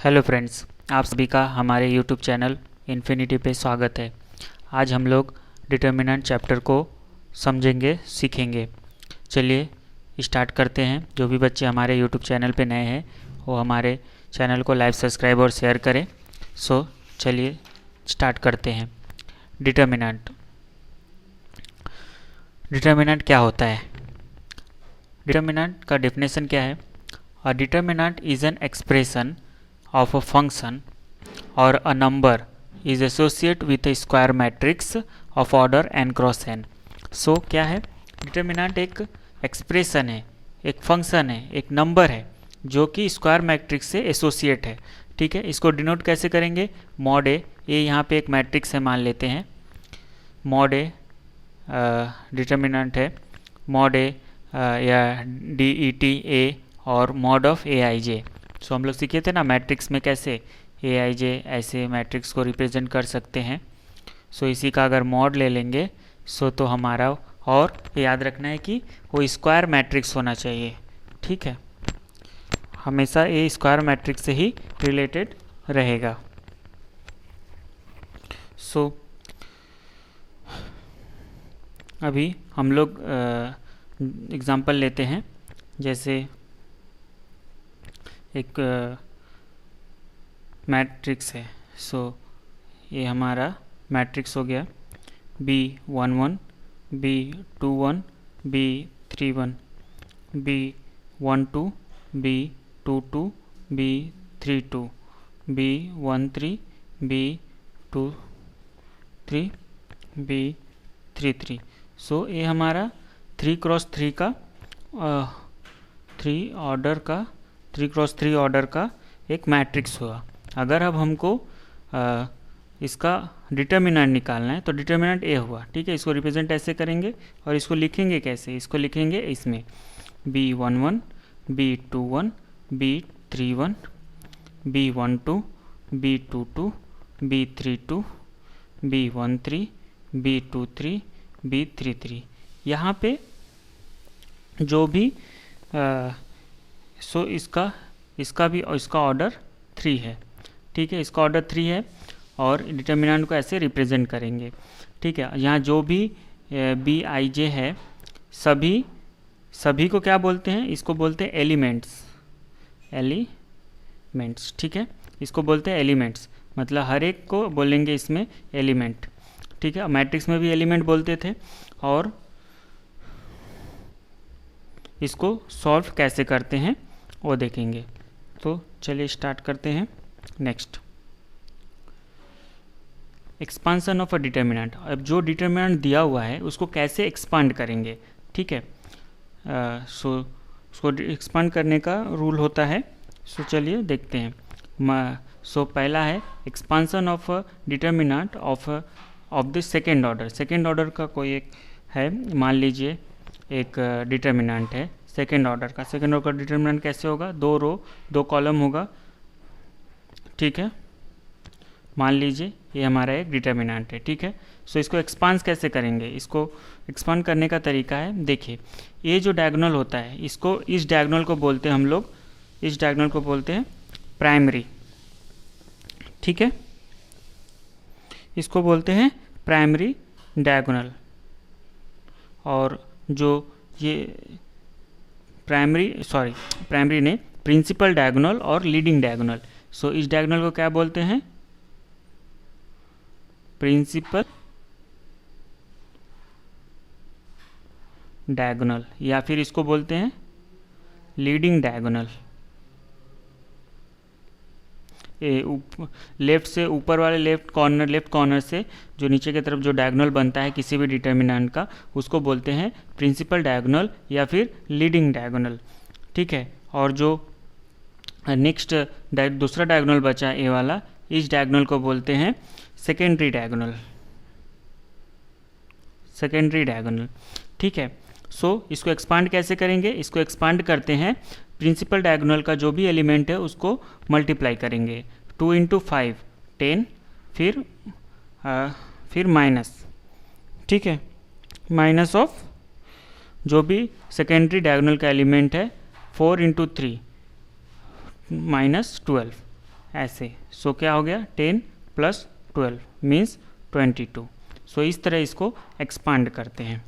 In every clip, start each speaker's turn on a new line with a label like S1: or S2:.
S1: Hello friends, आप सभी का हमारे यूट्यूब चैनल इन्फिनिटी पे स्वागत है। आज हम लोग डिटर्मिनेंट चैप्टर को समझेंगे, सीखेंगे। चलिए स्टार्ट करते हैं। जो भी बच्चे हमारे यूट्यूब चैनल पे नए हैं वो हमारे चैनल को लाइक, सब्सक्राइब और शेयर करें। चलिए स्टार्ट करते हैं। डिटर्मिनेंट डिटर्मिनेंट क्या होता है? डिटर्मिनेंट का डेफिनेशन क्या है? अ determinant is an expression of a function or a number is associated with a square matrix of order n cross n। सो क्या है? डिटर्मिनेंट एक एक्सप्रेशन है, एक फंक्शन है, एक नंबर है जो कि स्क्वायर मैट्रिक्स से एसोसिएट है। ठीक है, इसको डिनोट कैसे करेंगे? मॉड ए। ये यहाँ पे एक मैट्रिक्स है, मान लेते हैं मॉड ए डिटर्मिनेंट है, मॉड ए या डी ई टी ए और मॉड ऑफ ए आई जे। सो हम लोग सीखे थे ना मैट्रिक्स में कैसे ए आई जे ऐसे मैट्रिक्स को रिप्रेजेंट कर सकते हैं। सो इसी का अगर मॉड ले लेंगे तो हमारा, और याद रखना है कि वो स्क्वायर मैट्रिक्स होना चाहिए। ठीक है, हमेशा ये स्क्वायर मैट्रिक्स से ही रिलेटेड रहेगा। सो अभी हम लोग एग्जांपल लेते हैं। जैसे एक मैट्रिक्स है। ये हमारा मैट्रिक्स हो गया B11, B21, B31, B12, B22, B32, B13, B23, B33। ये हमारा 3x3 का 3x3 ऑर्डर का एक मैट्रिक्स हुआ। अगर अब हमको इसका डिटर्मिनेंट निकालना है तो डिटर्मिनेंट ए हुआ। ठीक है, इसको रिप्रेजेंट ऐसे करेंगे और इसको लिखेंगे कैसे? इसको लिखेंगे इसमें B11, B21, B31, B12, B22, B32, B13, B23, B33। यहाँ पे जो भी इसका ऑर्डर 3 है। ठीक है, इसका ऑर्डर 3 है और डिटर्मिनेंट को ऐसे रिप्रेजेंट करेंगे। ठीक है, यहाँ जो भी बी आई जे है सभी को क्या बोलते हैं? इसको बोलते हैं एलिमेंट्स। ठीक है, इसको बोलते हैं एलिमेंट्स, मतलब हर एक को बोलेंगे इसमें एलिमेंट। ठीक है, मैट्रिक्स में भी एलिमेंट बोलते थे। और इसको सॉल्व कैसे करते हैं वो देखेंगे। तो चलिए स्टार्ट करते हैं। Next, expansion of a determinant. अब जो डिटर्मिनेंट दिया हुआ है उसको कैसे एक्सपांड करेंगे? ठीक है, उसको एक्सपांड करने का रूल होता है। चलिए देखते हैं। पहला है expansion of a determinant of the second order. Second order का कोई एक है, मान लीजिए एक डिटर्मिनेंट है सेकेंड ऑर्डर का। सेकेंड ऑर्डर का डिटर्मिनेंट कैसे होगा? 2 रो 2 कॉलम होगा। ठीक है, मान लीजिए ये हमारा एक डिटर्मिनेंट है। ठीक है, इसको एक्सपांड कैसे करेंगे? इसको एक्सपांड करने का तरीका है, देखिए ये जो डायगोनल होता है इस डायगोनल को बोलते हैं हम लोग, इस डायगोनल को बोलते हैं प्राइमरी। ठीक है, इसको बोलते हैं प्राइमरी डायगोनल। और जो ये प्राइमरी ने प्रिंसिपल डायगोनल और लीडिंग डायगोनल। इस डायगोनल को क्या बोलते हैं? प्रिंसिपल डायगोनल, या फिर इसको बोलते हैं लीडिंग डायगोनल। लेफ्ट से ऊपर वाले लेफ्ट कॉर्नर से जो नीचे की तरफ जो डायगोनल बनता है किसी भी डिटर्मिनेंट का, उसको बोलते हैं प्रिंसिपल डायगोनल या फिर लीडिंग डायगोनल। ठीक है, और जो नेक्स्ट दूसरा डायगोनल बचा ए वाला, इस डायगोनल को बोलते हैं सेकेंडरी डायगोनल। ठीक है, इसको एक्सपांड कैसे करेंगे? इसको एक्सपांड करते हैं, प्रिंसिपल डायगोनल का जो भी एलिमेंट है उसको मल्टीप्लाई करेंगे। 2 × 5 10, फिर माइनस। ठीक है, माइनस ऑफ जो भी सेकेंडरी डायगोनल का एलिमेंट है 4 × 3 -12। ऐसे। सो क्या हो गया 10 + 12 मीन्स 22। सो इस तरह इसको एक्सपांड करते हैं,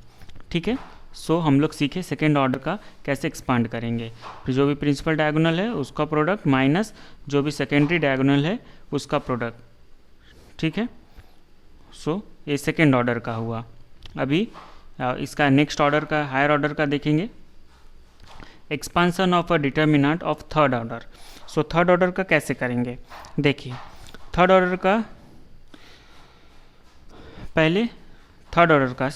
S1: ठीक है। सो हम लोग सीखे सेकेंड ऑर्डर का कैसे एक्सपांड करेंगे। फिर जो भी प्रिंसिपल डायगोनल है उसका प्रोडक्ट माइनस जो भी सेकेंडरी डायगोनल है उसका प्रोडक्ट, ठीक है। सो ये सेकेंड ऑर्डर का हुआ। अभी इसका नेक्स्ट ऑर्डर का, हायर ऑर्डर का देखेंगे। Expansion of a determinant of third order. So third order का कैसे करेंगे, देखिए। थर्ड ऑर्डर का पहले थर्ड ऑर्डर का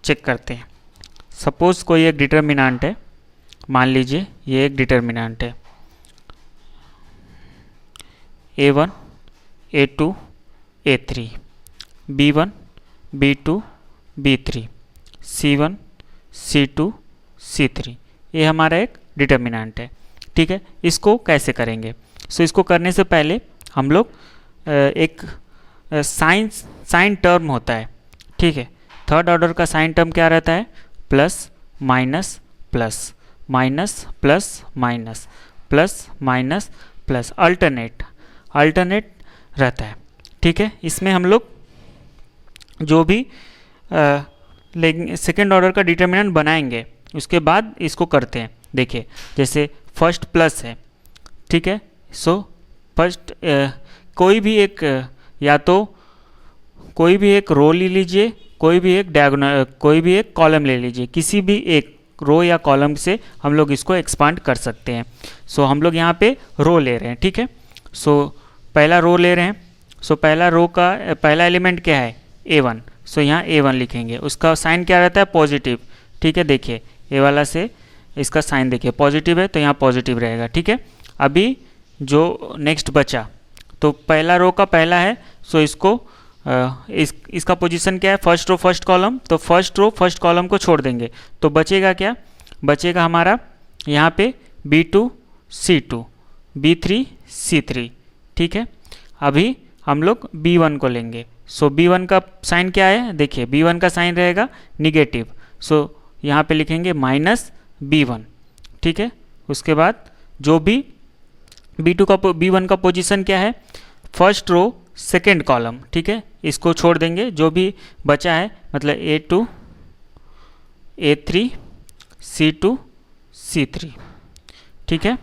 S1: चेक करते हैं। सपोज कोई एक डिटर्मिनेंट है, मान लीजिए ये एक डिटर्मिनेंट है A1 A2 A3 B1 B2 B3 C1 C2 C3, ये हमारा एक डिटर्मिनेंट है, ठीक है। इसको कैसे करेंगे। सो इसको करने से पहले हम लोग एक साइन टर्म होता है, ठीक है। थर्ड ऑर्डर का साइन टर्म क्या रहता है, plus minus plus minus plus minus plus minus plus, alternate रहता है, ठीक है। इसमें हम लोग जो भी सेकेंड ऑर्डर का डिटर्मिनेंट बनाएंगे उसके बाद इसको करते हैं। देखिए जैसे फर्स्ट प्लस है, ठीक है। सो फर्स्ट कोई भी एक या तो कोई भी एक रो ले लीजिए, कोई भी एक डायगोनल, कोई भी एक कॉलम ले लीजिए, किसी भी एक रो या कॉलम से हम लोग इसको एक्सपांड कर सकते हैं। सो हम लोग यहाँ पे रो ले रहे हैं, ठीक है। सो पहला रो ले रहे हैं। सो पहला रो का पहला एलिमेंट क्या है, A1। सो यहाँ A1 लिखेंगे, उसका साइन क्या रहता है, पॉजिटिव, ठीक है। देखिए ए वाला से इसका साइन देखिए पॉजिटिव है तो यहाँ पॉजिटिव रहेगा, ठीक है। अभी जो नेक्स्ट बचा तो पहला रो का पहला है, सो इसको इसका पोजीशन क्या है, फर्स्ट रो फर्स्ट कॉलम, तो फर्स्ट रो फर्स्ट कॉलम को छोड़ देंगे तो बचेगा क्या, बचेगा हमारा यहाँ पे B2 C2 B3 C3, ठीक है। अभी हम लोग B1 को लेंगे। सो B1 का साइन क्या है, देखिए B1 का साइन रहेगा निगेटिव, सो यहाँ पे लिखेंगे माइनस B1, ठीक है। उसके बाद जो भी B1 का पोजीशन क्या है, फर्स्ट रो सेकेंड कॉलम, ठीक है। इसको छोड़ देंगे, जो भी बचा है मतलब A2 A3 C2 C3, ठीक है।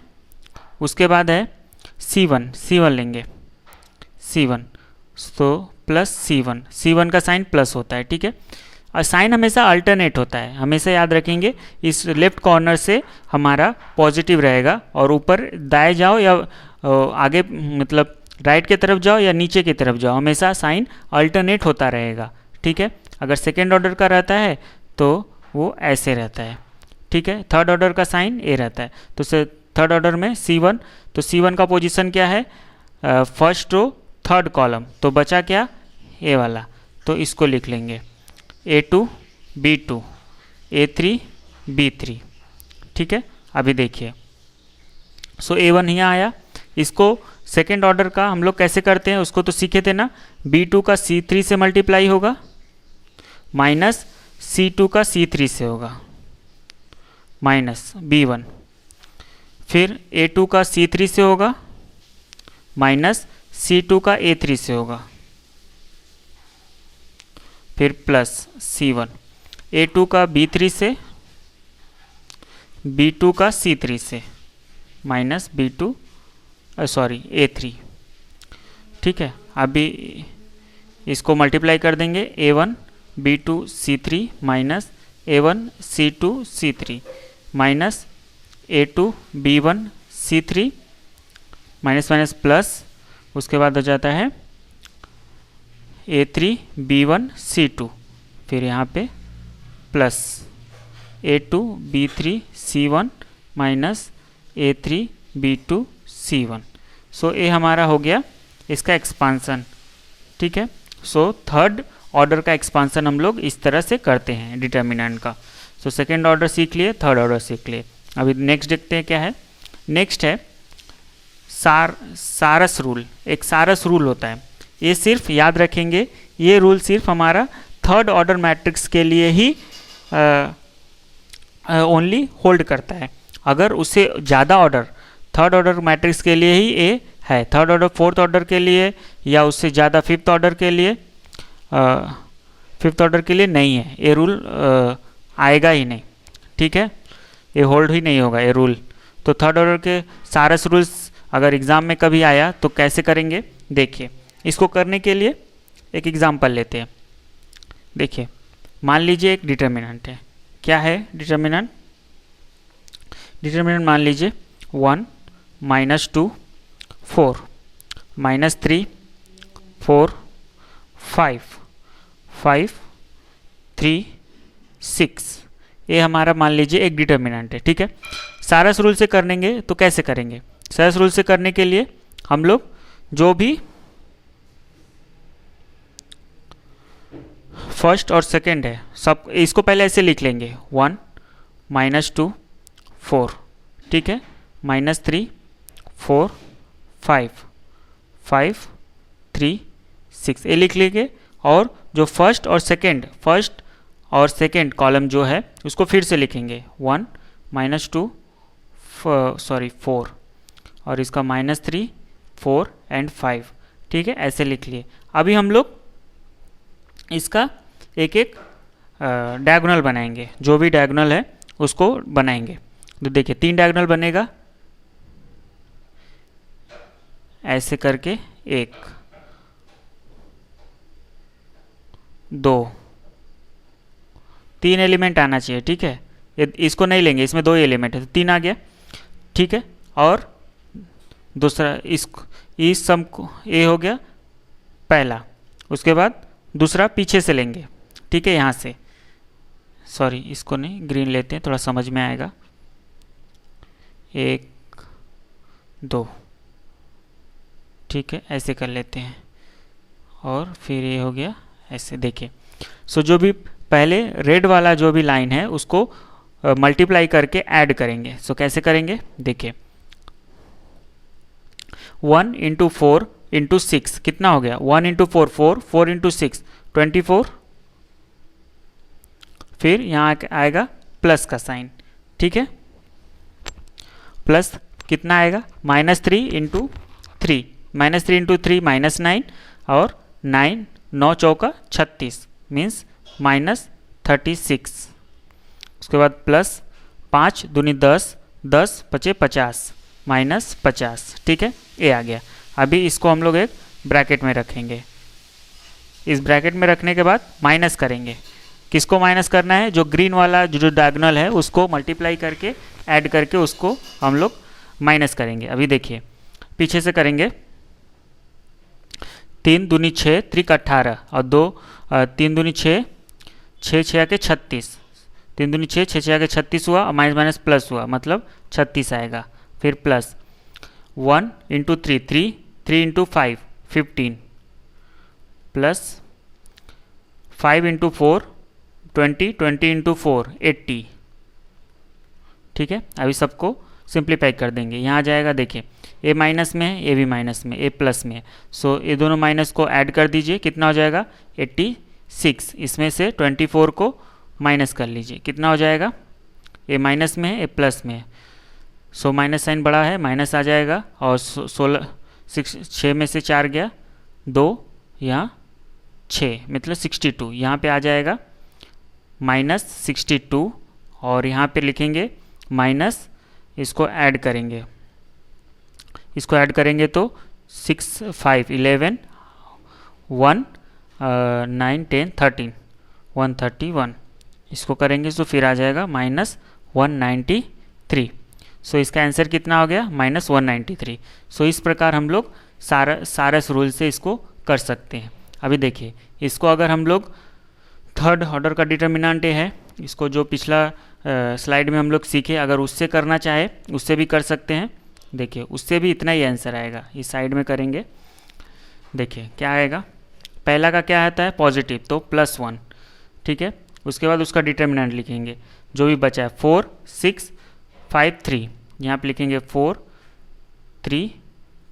S1: उसके बाद है C1 लेंगे, C1 तो प्लस C1 का साइन प्लस होता है, ठीक है। और साइन हमेशा अल्टरनेट होता है, हमेशा याद रखेंगे। इस लेफ्ट कॉर्नर से हमारा पॉजिटिव रहेगा और ऊपर दाएं जाओ या आगे मतलब राइट की तरफ जाओ या नीचे की तरफ जाओ, हमेशा साइन अल्टरनेट होता रहेगा, ठीक है। अगर सेकेंड ऑर्डर का रहता है तो वो ऐसे रहता है, ठीक है। थर्ड ऑर्डर का साइन ए रहता है, तो थर्ड ऑर्डर में C1, तो C1 का पोजीशन क्या है, फर्स्ट रो थर्ड कॉलम, तो बचा क्या ए वाला, तो इसको लिख लेंगे A2 B2 A3 B3, ठीक है। अभी देखिए सो A1 यहाँ आया, इसको सेकेंड ऑर्डर का हम लोग कैसे करते हैं उसको तो सीखे थे ना। B2 का C3 से मल्टीप्लाई होगा माइनस C2 का C3 से होगा माइनस B1, फिर A2 का C3 से होगा माइनस C2 का A3 से होगा, फिर प्लस C1, A2 का B3 से B2 का C3 से माइनस A3, ठीक है। अभी इसको मल्टीप्लाई कर देंगे A1 B2 C3 minus A1 C2 C3 minus A2 B1 C3 minus minus plus, उसके बाद हो जाता है A3 B1 C2, फिर यहाँ पे plus A2 B3 C1 minus A3 B2 C1। सो ये हमारा हो गया इसका एक्सपांसन, ठीक है। सो थर्ड ऑर्डर का एक्सपांसन हम लोग इस तरह से करते हैं डिटर्मिनेंट का। सो सेकेंड ऑर्डर सीख लिए, थर्ड ऑर्डर सीख लिए। अभी नेक्स्ट देखते हैं क्या है। नेक्स्ट है सारस रूल। एक सारस रूल होता है, ये सिर्फ याद रखेंगे, ये रूल सिर्फ हमारा थर्ड ऑर्डर मैट्रिक्स के लिए ही ओनली होल्ड करता है। अगर उससे ज़्यादा ऑर्डर थर्ड ऑर्डर मैट्रिक्स के लिए ही ए है, थर्ड ऑर्डर फोर्थ ऑर्डर के लिए या उससे ज़्यादा फिफ्थ ऑर्डर के लिए नहीं है। ये रूल आएगा ही नहीं, ठीक है, ये होल्ड ही नहीं होगा ये रूल। तो थर्ड ऑर्डर के सारस रूल्स अगर एग्ज़ाम में कभी आया तो कैसे करेंगे देखिए। इसको करने के लिए एक एग्जांपल लेते हैं। देखिए मान लीजिए एक डिटर्मिनेंट है। क्या है डिटर्मिनेंट? डिटर्मिनेंट मान लीजिए 1 -2 4 -3 4 5 5 3 6, ये हमारा मान लीजिए एक डिटर्मिनेंट है, ठीक है। सारस रूल से करेंगे तो कैसे करेंगे? सारस रूल से करने के लिए हम लोग जो भी फर्स्ट और सेकंड है सब इसको पहले ऐसे लिख लेंगे 1 -2 4, ठीक है, -3 4 5 5 3 6, ये लिख लेंगे। और जो फर्स्ट और सेकंड कॉलम जो है उसको फिर से लिखेंगे 1 -2 4 और इसका -3 4 एंड 5, ठीक है, ऐसे लिख लिए। अभी हम लोग इसका एक एक डायगोनल बनाएंगे, जो भी डायगोनल है उसको बनाएंगे। तो देखिए 3 डायगोनल बनेगा ऐसे करके, 1 2 3 एलिमेंट आना चाहिए, ठीक है। इसको नहीं लेंगे, इसमें 2 एलिमेंट है तो 3 आ गया, ठीक है। और दूसरा इस सम को ये हो गया पहला, उसके बाद दूसरा पीछे से लेंगे, ठीक है, यहाँ से, सॉरी इसको नहीं, ग्रीन लेते हैं थोड़ा समझ में आएगा। 1 2, ठीक है, ऐसे कर लेते हैं और फिर ये हो गया ऐसे। देखिए सो जो भी पहले रेड वाला जो भी लाइन है उसको मल्टीप्लाई करके ऐड करेंगे। सो कैसे करेंगे देखिए, 1 × 4 × 6 कितना हो गया? 1 × 4 4 4 × 6 24, फिर यहाँ आएगा प्लस का साइन, ठीक है, प्लस कितना आएगा? -3 × 3 -3 × 3 -9 और 9 9 चौका 36 मीन्स -36। उसके बाद प्लस 5 दूनी 10 10 पचे 50 -50, ठीक है, ये आ गया। अभी इसको हम लोग एक ब्रैकेट में रखेंगे। इस ब्रैकेट में रखने के बाद माइनस करेंगे। किसको माइनस करना है? जो ग्रीन वाला जो डायगोनल है उसको मल्टीप्लाई करके ऐड करके उसको हम लोग माइनस करेंगे। अभी देखिए पीछे से करेंगे, 3 दूनी 6 त्रिक 18 और 2 3 दूनी 6 6 6 के 36, 3 दूनी 6 6 6 के 36 हुआ और माइनस माइनस प्लस हुआ मतलब 36 आएगा। फिर प्लस 1 × 3 3 3 × 5 15 प्लस 5 × 4 20 20 × 4 80, ठीक है। अभी सबको सिंप्लीफाई कर देंगे। यहाँ आ जाएगा, देखिए ए माइनस में है, ए भी माइनस में, ए प्लस में है। सो ये दोनों माइनस को ऐड कर दीजिए, कितना हो जाएगा? 86। इसमें से 24 को माइनस कर लीजिए, कितना हो जाएगा? ए माइनस में है, ए प्लस में है, सो माइनस साइन बड़ा है, माइनस आ जाएगा। और 6 में से 4 गया, 2 यहाँ 6 मतलब 62, यहाँ पे आ जाएगा -62 और यहाँ पे लिखेंगे माइनस, इसको ऐड करेंगे, इसको ऐड करेंगे तो 6 5 11 1 9 10 13 131, इसको करेंगे तो फिर आ जाएगा -193। सो इसका आंसर कितना हो गया? -193। सो इस प्रकार हम लोग सारस रूल से इसको कर सकते हैं। अभी देखिए इसको अगर हम लोग थर्ड ऑर्डर का डिटर्मिनेंट है, इसको जो पिछला स्लाइड में हम लोग सीखे, अगर उससे करना चाहे उससे भी कर सकते हैं। देखिए उससे भी इतना ही आंसर आएगा। इस साइड में करेंगे, देखिए क्या आएगा? पहला का क्या आता है? पॉजिटिव, तो +1, ठीक है। उसके बाद उसका डिटर्मिनेंट लिखेंगे, जो भी बचा है 4 6 5 3, यहाँ पे लिखेंगे 4 3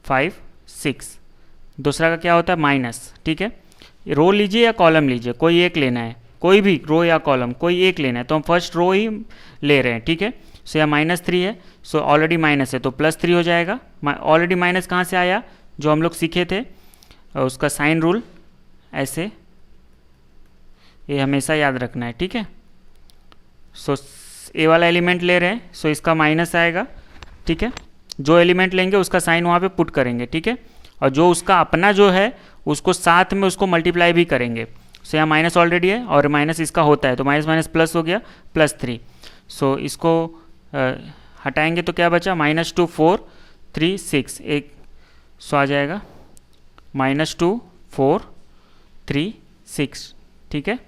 S1: 5 6। दूसरा का क्या होता है? माइनस, ठीक है। रो लीजिए या कॉलम लीजिए, कोई एक लेना है, कोई भी रो या कॉलम कोई एक लेना है, तो हम फर्स्ट रो ही ले रहे हैं, ठीक है। सो यहाँ -3 है, सो ऑलरेडी माइनस है तो +3 हो जाएगा। ऑलरेडी माइनस कहाँ से आया, जो हम लोग सीखे थे उसका साइन रूल, ऐसे ये हमेशा याद रखना है, ठीक है। सो ए वाला एलिमेंट ले रहे हैं, सो इसका माइनस आएगा, ठीक है। जो एलिमेंट लेंगे उसका साइन वहाँ पे पुट करेंगे, ठीक है। और जो उसका अपना जो है उसको साथ में उसको मल्टीप्लाई भी करेंगे। सो यहाँ माइनस ऑलरेडी है और माइनस इसका होता है तो माइनस माइनस प्लस हो गया, +3। सो इसको हटाएंगे तो क्या बचा, -2 4 3 6 एक, सो आ जाएगा -2 4 3 6, ठीक है।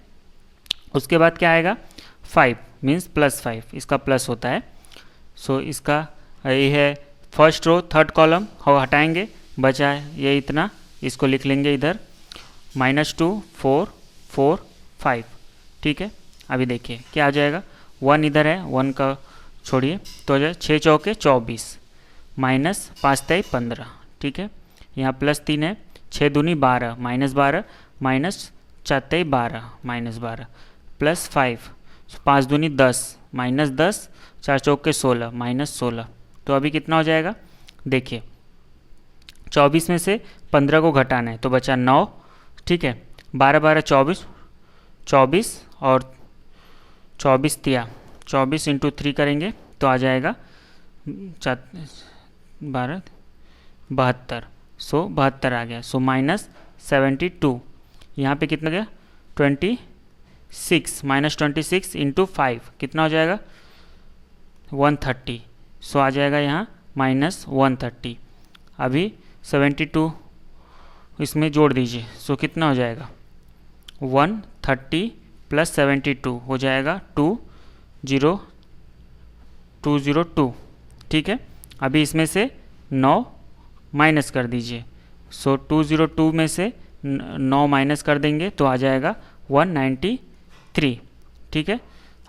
S1: उसके बाद क्या आएगा, 5 मीन्स +5, इसका प्लस होता है। सो इसका ये है फर्स्ट रो, थर्ड कॉलम हो हटाएंगे, बचा है ये इतना, इसको लिख लेंगे इधर -2 4 4 5, ठीक है। अभी देखिए क्या आ जाएगा, 1 इधर है, 1 का छोड़िए तो आ जाए 6 चौके 24 -5 3 15, ठीक है। यहाँ +3 है, 6 दूनी 12 -12 -4 3 12 -12 +5 5 दूनी 10 -10 4 चौके 16 -16। तो अभी कितना हो जाएगा, देखिए 24 में से 15 को घटाना है तो बचा 9, ठीक है। 12 12 24 24 और 24 तिया 24 × 3 करेंगे तो आ जाएगा 12 72, सो 72 आ गया। सो -72, यहाँ पे कितना गया 26 -26 × 5 कितना हो जाएगा 130, सो आ जाएगा यहाँ -130। अभी 72 इसमें जोड़ दीजिए, सो कितना हो जाएगा 130 + 72 हो जाएगा 20202, ठीक है। अभी इसमें से 9 माइनस कर दीजिए, सो 202 में से 9 माइनस कर देंगे तो आ जाएगा 193, ठीक है।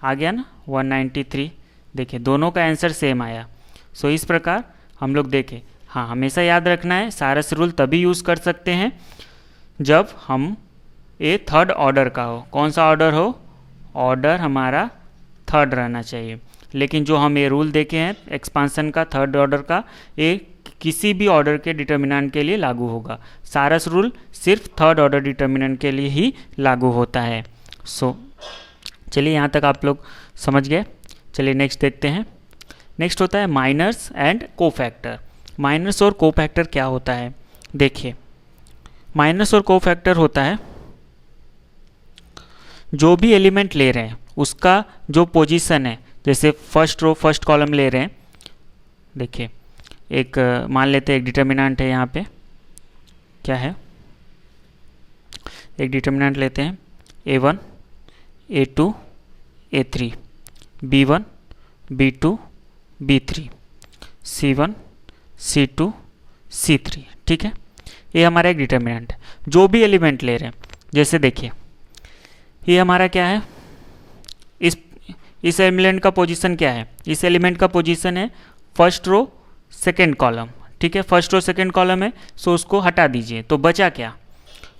S1: आ गया ना 193, देखिए दोनों का आंसर सेम आया। सो इस प्रकार हम लोग देखें, हाँ हमेशा याद रखना है सारस रूल तभी यूज़ कर सकते हैं जब हम ए थर्ड ऑर्डर का हो। कौन सा ऑर्डर हो, ऑर्डर हमारा थर्ड रहना चाहिए। लेकिन जो हम ये रूल देखे हैं एक्सपांसन का, थर्ड ऑर्डर का, ये किसी भी ऑर्डर के डिटर्मिनेंट के लिए लागू होगा। सारस रूल सिर्फ थर्ड ऑर्डर डिटर्मिनेंट के लिए ही लागू होता है। सो चलिए यहाँ तक आप लोग समझ गए। चलिए नेक्स्ट देखते हैं। नेक्स्ट होता है माइनर्स एंड कोफैक्टर। माइनर्स और कोफैक्टर क्या होता है, देखिए माइनर्स और कोफैक्टर होता है जो भी एलिमेंट ले रहे हैं उसका जो पोजीशन है, जैसे फर्स्ट रो फर्स्ट कॉलम ले रहे हैं, देखिए एक मान लेते हैं एक डिटर्मिनेंट है, यहाँ पे क्या है, एक डिटर्मिनेंट लेते हैं A1 A2 A3 B1 B2 B3 C1 C2 C3, ठीक है। ये हमारा एक डिटर्मिनेंट है। जो भी एलिमेंट ले रहे हैं, जैसे देखिए ये हमारा क्या है, इस एलिमेंट का पोजीशन क्या है, इस एलिमेंट का पोजीशन है फर्स्ट रो सेकंड कॉलम, ठीक है। फर्स्ट रो सेकंड कॉलम है, सो उसको हटा दीजिए तो बचा क्या,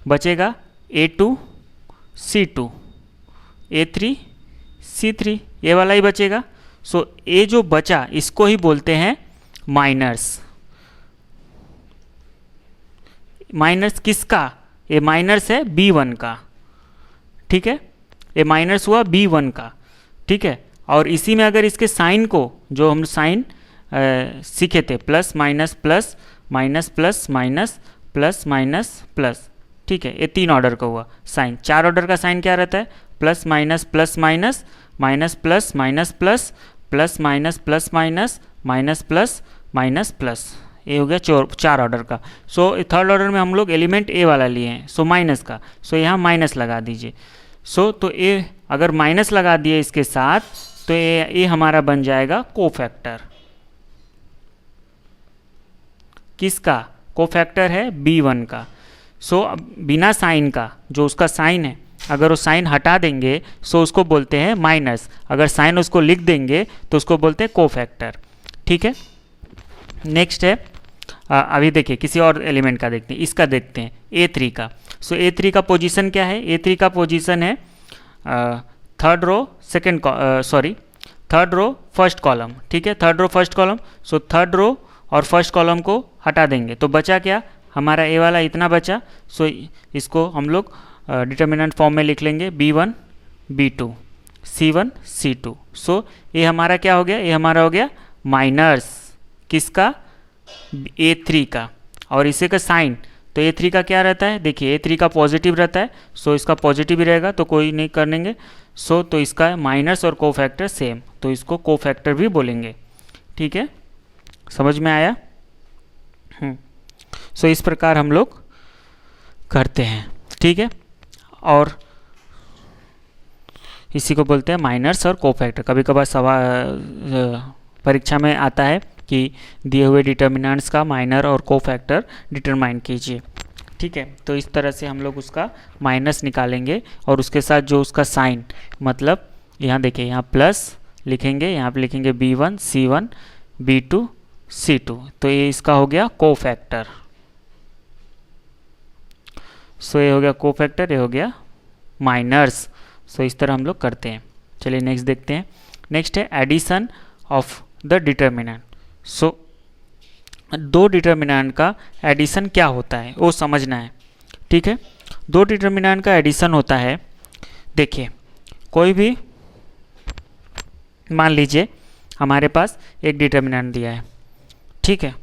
S1: बचेगा A2 C2 A3 C3, ये वाला ही बचेगा। सो ये जो बचा इसको ही बोलते हैं माइनर्स। माइनर्स किसका, ये माइनर्स है B1 का, ठीक है। ये माइनर्स हुआ B1 का, ठीक है। और इसी में अगर इसके साइन को, जो हम साइन सीखे थे, plus minus plus minus plus minus plus minus plus, ठीक है, ये 3 ऑर्डर का हुआ साइन। 4 ऑर्डर का साइन क्या रहता है, plus minus plus minus minus plus minus plus plus minus plus minus minus plus minus plus, ये हो गया 4 ऑर्डर का। सो थर्ड ऑर्डर में हम लोग एलिमेंट ए वाला लिए हैं, सो माइनस का, सो यहाँ माइनस लगा दीजिए। सो तो ये अगर माइनस लगा दिए इसके साथ तो ये हमारा बन जाएगा कोफैक्टर। किसका कोफैक्टर है, B1 का। सो बिना साइन का, जो उसका साइन है, अगर वो साइन हटा देंगे सो उसको बोलते हैं माइनस, अगर साइन उसको लिख देंगे तो उसको बोलते हैं कोफैक्टर, ठीक है। नेक्स्ट है अभी देखिए किसी और एलिमेंट का देखते हैं, इसका देखते हैं A3 का। सो A3 का पोजीशन क्या है, A3 का पोजीशन है third third row first column, ठीक है, third row first column. So third row और फर्स्ट कॉलम को हटा देंगे तो बचा क्या, हमारा ए वाला इतना बचा। सो इसको हम लोग डिटर्मिनेंट फॉर्म में लिख लेंगे B1 B2 C1 C2। सो ये हमारा क्या हो गया, ये हमारा हो गया माइनस किसका, A3 का। और इसे का साइन, तो A3 का क्या रहता है, देखिए A3 का पॉजिटिव रहता है। सो इसका पॉजिटिव ही रहेगा तो कोई नहीं करेंगे। सो तो इसका माइनस और कोफैक्टर सेम, तो इसको कोफैक्टर भी बोलेंगे, ठीक है, समझ में आया। सो इस प्रकार हम लोग करते हैं, ठीक है। और इसी को बोलते हैं माइनस और कोफैक्टर। कभी कभार सवाल परीक्षा में आता है कि दिए हुए डिटर्मिनेंट्स का माइनर और कोफैक्टर डिटरमाइन कीजिए, ठीक है। तो इस तरह से हम लोग उसका माइनस निकालेंगे और उसके साथ जो उसका साइन, मतलब यहाँ देखिए, यहाँ प्लस लिखेंगे, यहाँ पे लिखेंगे B1 C1 B2 C2। तो ये इसका हो गया कोफैक्टर। सो ये हो गया कोफैक्टर, ये हो गया माइनर्स। सो इस तरह हम लोग करते हैं। चलिए नेक्स्ट देखते हैं। नेक्स्ट है एडिशन ऑफ द डिटर्मिनेंट। सो दो डिटर्मिनेंट का एडिशन क्या होता है वो समझना है, ठीक है। दो डिटर्मिनेंट का एडिशन होता है, देखिए कोई भी, मान लीजिए हमारे पास एक डिटर्मिनेंट दिया है, ठीक है।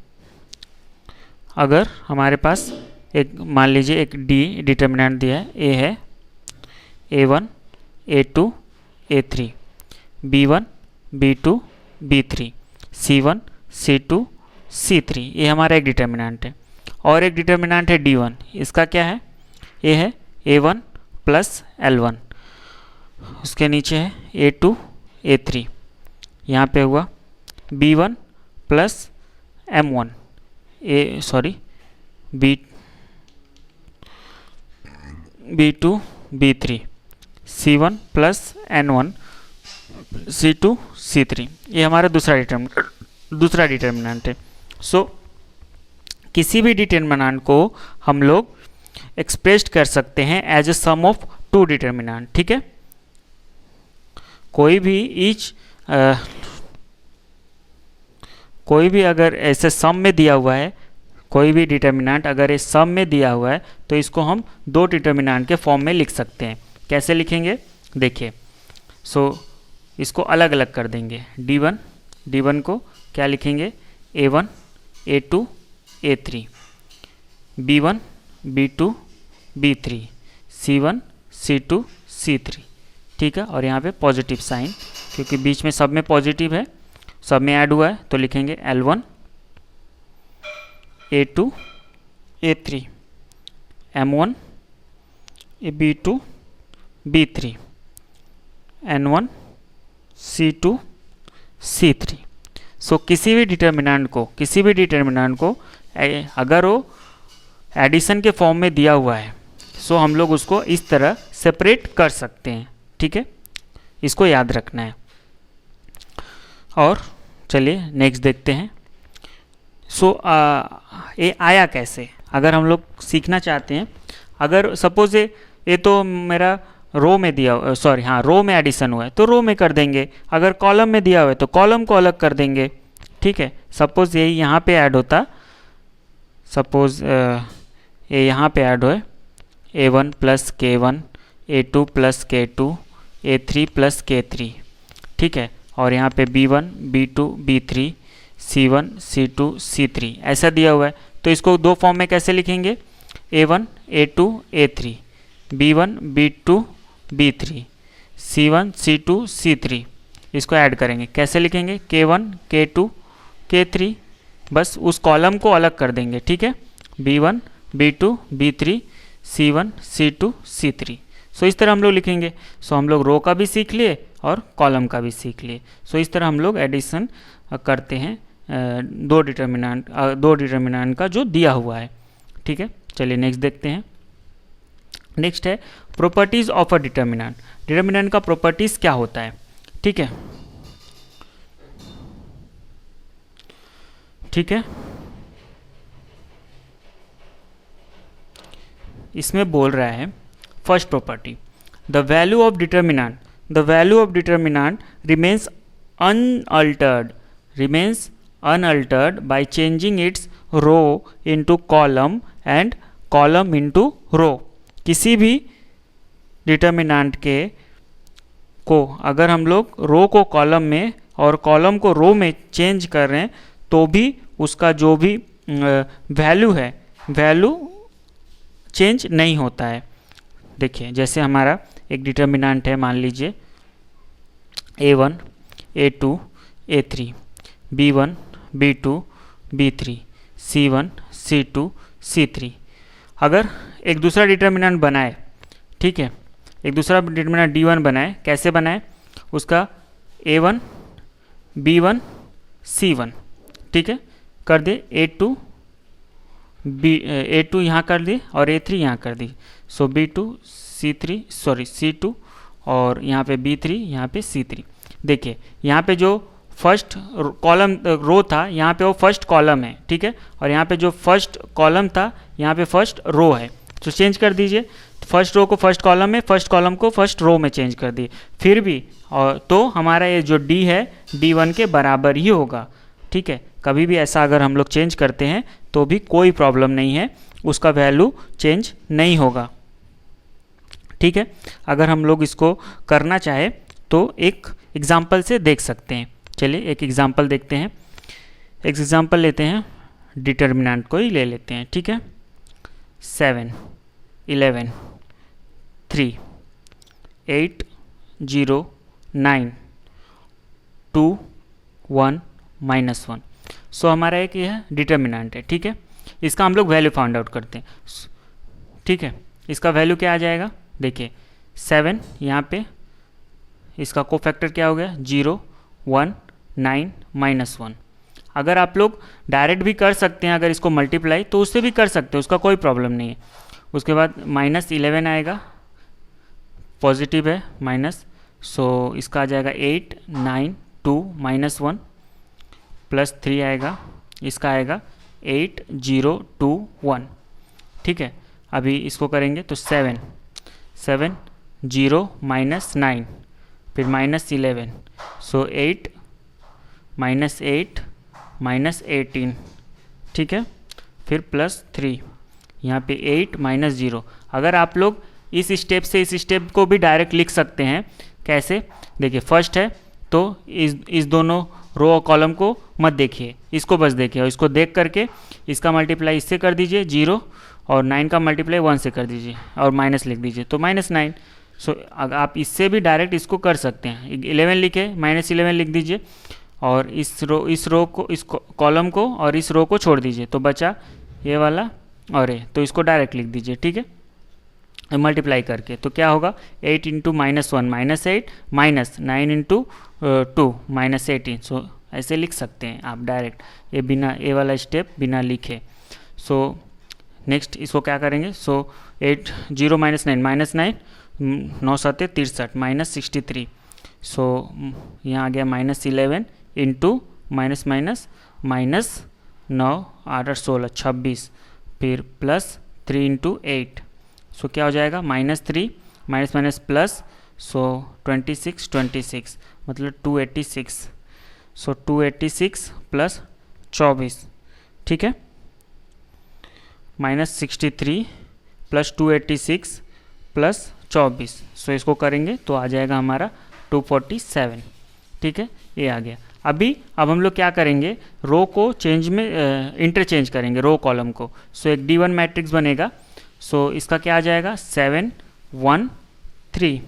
S1: अगर हमारे पास एक, मान लीजिए एक डी डिटर्मिनेंट दिया है, ए है A1 A2 A3 B1 B2 B3 C1 C2 C3, ये हमारा एक डिटर्मिनेंट है। और एक डिटर्मिनेंट है D1, इसका क्या है, ये है A1 प्लस L1, उसके नीचे है A2 A3, यहाँ पे हुआ B1 plus M1 B2 B3 C1 plus N1 C2 C3, ये हमारा दूसरा डिटर्मिनेंट है। सो किसी भी डिटर्मिनेंट को हम लोग एक्सप्रेस कर सकते हैं as a sum of two determinant, ठीक है। कोई भी अगर ऐसे सम में दिया हुआ है, कोई भी डिटर्मिनेंट अगर इस सम में दिया हुआ है तो इसको हम दो डिटर्मिनेंट के फॉर्म में लिख सकते हैं। कैसे लिखेंगे, देखिए। सो इसको अलग अलग कर देंगे। D1 को क्या लिखेंगे, A1 A2 A3 B1 B2 B3 C1 C2 C3, ठीक है। और यहाँ पे पॉजिटिव साइन, क्योंकि बीच में सब में पॉजिटिव है, सब में ऐड हुआ है, तो लिखेंगे L1 A2 A3 M1 B2 B3 N1 C2 C3। सो किसी भी डिटर्मिनेंट को अगर वो एडिशन के फॉर्म में दिया हुआ है, सो हम लोग उसको इस तरह सेपरेट कर सकते हैं, ठीक है, इसको याद रखना है। और चलिए नेक्स्ट देखते हैं। सो ये आया कैसे, अगर हम लोग सीखना चाहते हैं। अगर सपोज ये तो मेरा रो में दिया, रो में एडिशन हुआ है तो रो में कर देंगे। अगर कॉलम में दिया हुआ है तो कॉलम को अलग कर देंगे, ठीक है। सपोज यही यहाँ पे ऐड होता, सपोज ये यहाँ पे ऐड हो A1 plus K1 A2 plus K2 A3 plus K3, ठीक है। और यहाँ पे B1 B2 B3 C1 C2 C3 ऐसा दिया हुआ है, तो इसको दो फॉर्म में कैसे लिखेंगे, A1 A2 A3 B1 B2 B3 C1 C2 C3। इसको ऐड करेंगे, कैसे लिखेंगे, K1 K2 K3, बस उस कॉलम को अलग कर देंगे, ठीक है। B1 B2 B3 C1 C2 C3। सो इस तरह हम लोग लिखेंगे। सो हम लोग रो का भी सीख लिए और कॉलम का भी सीख लिए। सो इस तरह हम लोग एडिशन करते हैं दो डिटर्मिनेंट का जो दिया हुआ है, ठीक है। चलिए नेक्स्ट देखते हैं। नेक्स्ट है properties of a determinant. Determinant का प्रॉपर्टीज क्या होता है, ठीक है, ठीक है। इसमें बोल रहा है first property, the value of determinant remains unaltered, remains unaltered by changing its row into column and column into row. किसी भी डिटर्मिनेंट के को अगर हम लोग रो को कॉलम में और कॉलम को रो में चेंज कर रहे हैं तो भी उसका जो भी वैल्यू है वैल्यू चेंज नहीं होता है। देखिए जैसे हमारा एक डिटर्मिनेंट है, मान लीजिए a1 a2 a3 b1 b2 b3 c1 c2 c3। अगर एक दूसरा डिटर्मिनेंट बनाए, ठीक है, एक दूसरा डिटर्मिनेंट d1 बनाए, कैसे बनाए, उसका a1 b1 c1, ठीक है, कर दे a2 यहाँ कर दी और a3 यहाँ कर दी। सो b2 c3 सॉरी c2 और यहाँ पे b3 यहाँ पे c3। देखिए यहाँ पे जो फर्स्ट कॉलम रो था यहाँ पे वो फर्स्ट कॉलम है, ठीक है, और यहाँ पे जो फर्स्ट कॉलम था यहाँ पे फर्स्ट रो है। तो चेंज कर दीजिए, फर्स्ट रो को फर्स्ट कॉलम में, फर्स्ट कॉलम को फर्स्ट रो में चेंज कर दिए, फिर भी और तो हमारा ये जो d है d1 के बराबर ही होगा, ठीक है। कभी भी ऐसा अगर हम लोग चेंज करते हैं तो भी कोई प्रॉब्लम नहीं है, उसका वैल्यू चेंज नहीं होगा, ठीक है। अगर हम लोग इसको करना चाहे तो एक एग्जाम्पल से देख सकते हैं। चलिए एक एग्जाम्पल देखते हैं। एक एग्जाम्पल लेते हैं, डिटर्मिनेंट को ही ले लेते हैं, ठीक है। 7 11 3 8 0 9 2 1 -1। सो हमारा एक यह डिटर्मिनेंट है, ठीक है। इसका हम लोग वैल्यू फाइंड आउट करते हैं, ठीक है। इसका वैल्यू क्या आ जाएगा, देखिए 7 यहाँ पे इसका कोफैक्टर क्या हो गया 0 1 9 -1। अगर आप लोग डायरेक्ट भी कर सकते हैं, अगर इसको मल्टीप्लाई तो उससे भी कर सकते हैं, उसका कोई प्रॉब्लम नहीं है। उसके बाद -11 आएगा, पॉजिटिव है माइनस, सो इसका आ जाएगा 8 9 2 -1 +3 आएगा, इसका आएगा 8 0 2 1, ठीक है। अभी इसको करेंगे तो 7 7 0 -9 फिर -11, सो 8 -8 -18, ठीक है, फिर +3, यहाँ पे 8 -0। अगर आप लोग इस स्टेप से इस स्टेप को भी डायरेक्ट लिख सकते हैं, कैसे, देखिए फर्स्ट है तो इस दोनों रो और कॉलम को मत देखिए, इसको बस देखिए, और इसको देख करके इसका मल्टीप्लाई इससे कर दीजिए 0 और 9 का मल्टीप्लाई 1 से कर दीजिए और माइनस लिख दीजिए तो -9। सो आप इससे भी डायरेक्ट इसको कर सकते हैं, 11 लिखे -11 लिख दीजिए और इस रो को, इस कॉलम को और इस रो को छोड़ दीजिए तो बचा ये वाला और ये, तो इसको डायरेक्ट लिख दीजिए, ठीक है, मल्टीप्लाई करके। तो क्या होगा 8 × -1 -8 -9 × 2 -18। सो ऐसे लिख सकते हैं आप डायरेक्ट, ये बिना ये वाला स्टेप बिना लिखे। सो नेक्स्ट इसको क्या करेंगे, सो 8 0 -9 -9 9 7 63 -63। सो यहाँ आ गया -11 इंटू -9 8 16 26 फिर +3 × 8। सो क्या हो जाएगा -3 प्लस, सो 26 मतलब 286। सो 286 + 24, ठीक है, -63 + 286 + 24। सो इसको करेंगे तो आ जाएगा हमारा 247, ठीक है, ये आ गया। अब हम लोग क्या करेंगे, रो को चेंज में इंटरचेंज करेंगे, रो कॉलम को। सो एक D1 मैट्रिक्स बनेगा। सो इसका क्या आ जाएगा 7 1 3,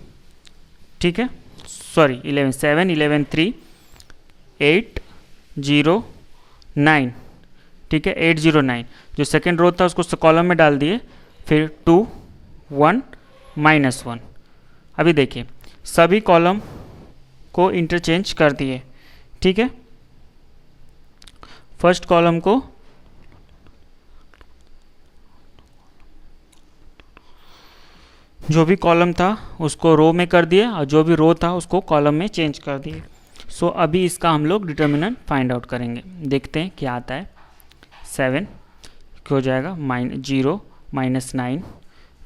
S1: ठीक है, सॉरी 11 7 11 3 8 0 9, ठीक है, 8 0 9। जो सेकेंड रो था उसको कॉलम में डाल दिए, फिर 2 1 -1। अभी देखिए सभी कॉलम को इंटरचेंज कर दिए, ठीक है। फर्स्ट कॉलम को जो भी कॉलम था उसको रो में कर दिए और जो भी रो था उसको कॉलम में चेंज कर दिए। सो अभी इसका हम लोग डिटर्मिनेंट फाइंड आउट करेंगे, देखते हैं क्या आता है। 7 हो जाएगा -0 -9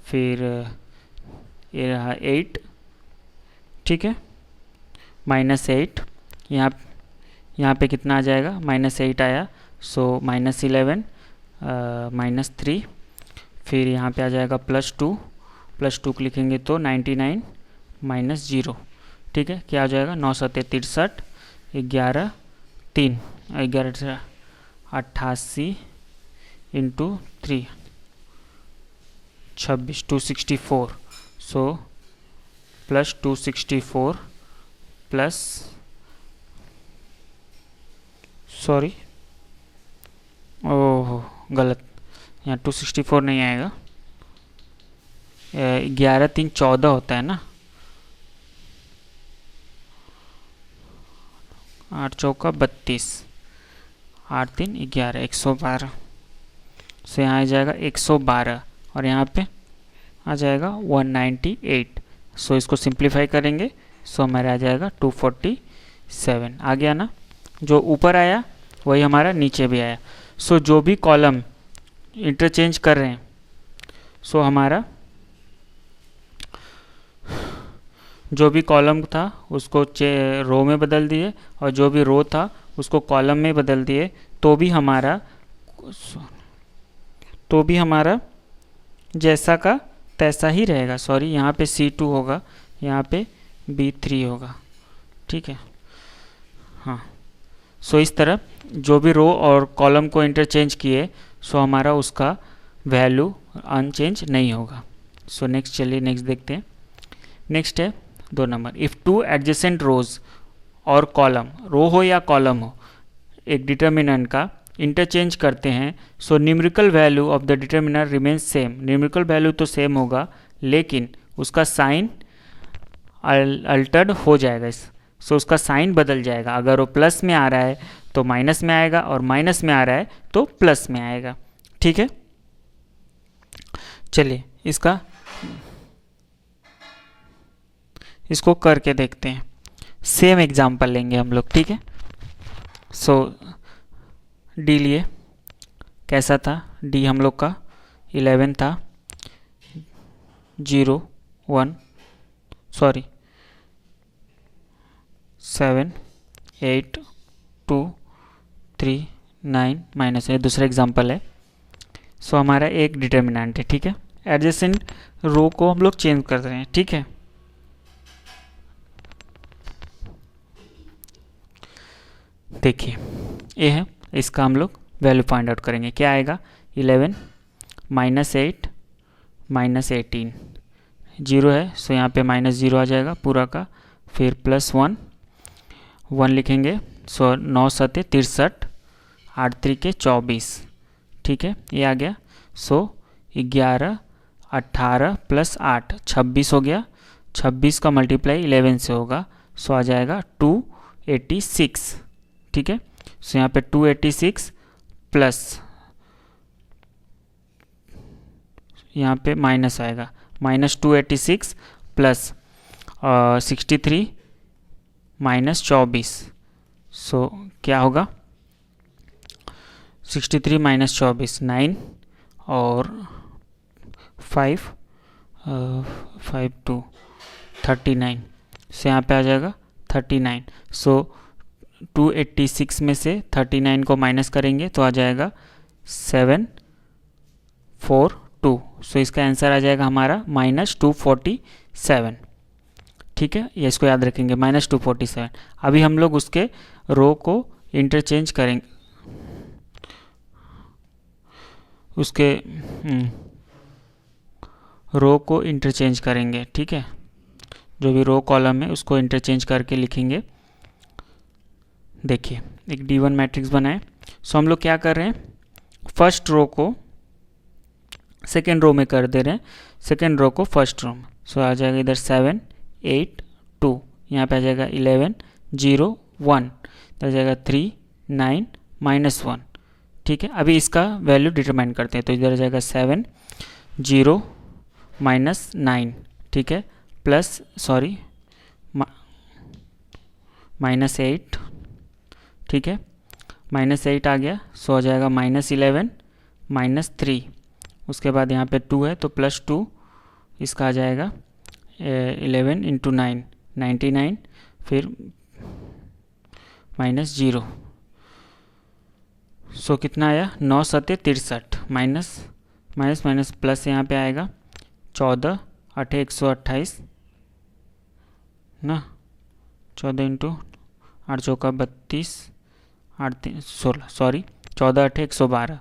S1: फिर ये रहा 8, ठीक है, -8 यहाँ पे कितना आ जाएगा, -8 आया, सो -11 -3, फिर यहाँ पे आ जाएगा +2 को लिखेंगे तो 99 -0, ठीक है। क्या आ जाएगा, 9 सत्ते 63, 11 3 11 88 इंटू 3 26 264, सो +264 प्लस सॉरी ओह गलत, यहाँ 264 नहीं आएगा, 11 3 14 होता है ना, 8 चौका 32, 8 3 11 112, सो यहाँ आ जाएगा 112 और यहाँ पे आ जाएगा 198, सो इसको सिंप्लीफाई करेंगे, सो हमारा आ जाएगा 247, आ गया ना। जो ऊपर आया वही हमारा नीचे भी आया। सो जो भी कॉलम इंटरचेंज कर रहे हैं, सो हमारा जो भी कॉलम था उसको रो में बदल दिए और जो भी रो था उसको कॉलम में बदल दिए, तो भी हमारा जैसा का तैसा ही रहेगा। सॉरी, यहाँ पे C2 होगा, यहाँ पे B3 होगा, ठीक है। हाँ, सो इस तरह जो भी रो और कॉलम को इंटरचेंज किए, सो हमारा उसका वैल्यू अनचेंज नहीं होगा। सो नेक्स्ट, चलिए नेक्स्ट देखते हैं। नेक्स्ट है 2 नंबर, इफ़ 2 एडजेसेंट रोज और कॉलम, रो हो या कॉलम हो, एक डिटर्मिनेंट का इंटरचेंज करते हैं, so numerical value of the determiner remains same. Numerical value तो सेम होगा, लेकिन उसका साइन अल्टर्ड हो जाएगा, सो उसका साइन बदल जाएगा। अगर वो प्लस में आ रहा है तो माइनस में आएगा, और माइनस में आ रहा है तो प्लस में आएगा, ठीक है। चलिए इसको करके देखते हैं, सेम एग्जांपल लेंगे हम लोग, ठीक है। सो डी लिए, कैसा था डी हम लोग का, 11 था, 0 1 सॉरी 7 8 2 3 9 माइनस, ये दूसरा एग्जांपल है। सो हमारा एक डिटर्मिनेंट है, ठीक है। एडजेसेंट रो को हम लोग चेंज कर रहे हैं, ठीक है। देखिए ये है, इसका हम लोग वैल्यू फाइंड आउट करेंगे। क्या आएगा, 11 -8 -18, 0 है, सो यहाँ पे -0 आ जाएगा पूरा का, फिर +1 1 लिखेंगे, सो 9 सत्ते 63, 8 3 24, ठीक है, ये आ गया। सो 11 18 + 8 26 हो गया, 26 का मल्टीप्लाई 11 से होगा, सो आ जाएगा 286, ठीक है। सो यहाँ पे 286 प्लस यहाँ पे माइनस आएगा, -286 प्लस 63 -24, सो क्या होगा, 63 -24 9 और 5 2 39, सो यहाँ पे आ जाएगा 39। सो 286 में से 39 को माइनस करेंगे तो आ जाएगा 742, सो इसका आंसर आ जाएगा हमारा -247, ठीक है। ये इसको याद रखेंगे, -247। अभी हम लोग उसके रो को इंटरचेंज करेंगे, उसके रो को इंटरचेंज करेंगे, ठीक है। जो भी रो कॉलम है उसको इंटरचेंज करके लिखेंगे। देखिए एक D1 मैट्रिक्स बनाए, सो हम लोग क्या कर रहे हैं, फर्स्ट रो को सेकेंड रो में कर दे रहे हैं, सेकेंड रो को फर्स्ट रो में। सो आ जाएगा इधर 7 8 2, यहाँ पे आ जाएगा 11 0 1, इधर आ जाएगा 3 9 -1, ठीक है। अभी इसका वैल्यू डिटरमाइन करते हैं, तो इधर आ जाएगा 7 0 -9, ठीक है, प्लस सॉरी -8, ठीक है, -8 आ गया, सो आ जाएगा -11 -3, उसके बाद यहाँ पे 2 है तो +2, इसका आ जाएगा 11 × 9 99, फिर माइनस 0। सो कितना आया, 9 सत्ते 63 माइनस माइनस माइनस प्लस यहाँ पे आएगा 14 8 128 ना, 14 इंटू 8 चौका 32 8 16 सॉरी 14 8 112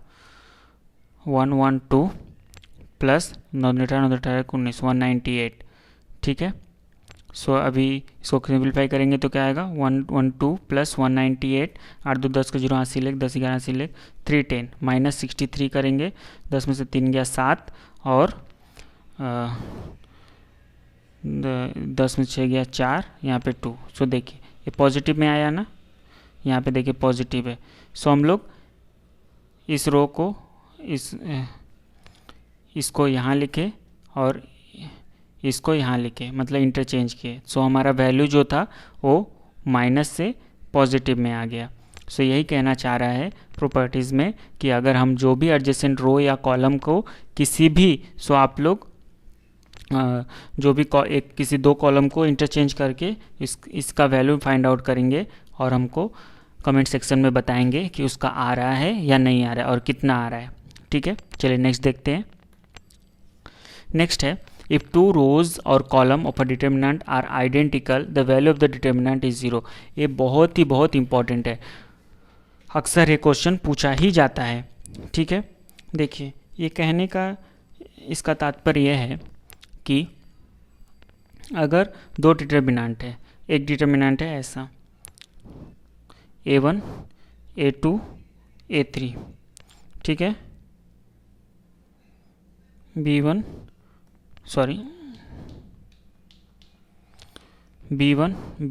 S1: 112 प्लस 9 18 19 198। ठीक है, सो अभी इसको सिंप्लीफाई करेंगे तो क्या आएगा, 112 प्लस 198, 8 2 10 का 0 80 लेख 10 11 80 लेख 310 माइनस 63 करेंगे, 10 में से 3 गया 7 और 10 में 6 गया 4, यहाँ पे 2। सो देखिए ये पॉजिटिव में आया ना, यहाँ पे देखिए पॉजिटिव है। सो हम लोग इस रो को इसको यहाँ लिखे और इसको यहाँ लिखे, मतलब इंटरचेंज किए। सो हमारा वैल्यू जो था वो माइनस से पॉजिटिव में आ गया। सो यही कहना चाह रहा है प्रॉपर्टीज़ में कि अगर हम जो भी एडजेसेंट रो या कॉलम को किसी भी, सो आप लोग जो भी किसी दो कॉलम को इंटरचेंज करके इसका वैल्यू फाइंड आउट करेंगे और हमको कमेंट सेक्शन में बताएंगे कि उसका आ रहा है या नहीं आ रहा है और कितना आ रहा है। ठीक है, चलिए नेक्स्ट देखते हैं। नेक्स्ट है, इफ़ टू रोज और column of a determinant are identical the value of the determinant is 0। ये बहुत इंपॉर्टेंट है, अक्सर ये क्वेश्चन पूछा ही जाता है। ठीक है, देखिए ये कहने का इसका तात्पर्य यह है कि अगर दो डिटर्मिनेंट है, एक डिटर्मिनेंट है ऐसा A1 A2 A3, ठीक है, B1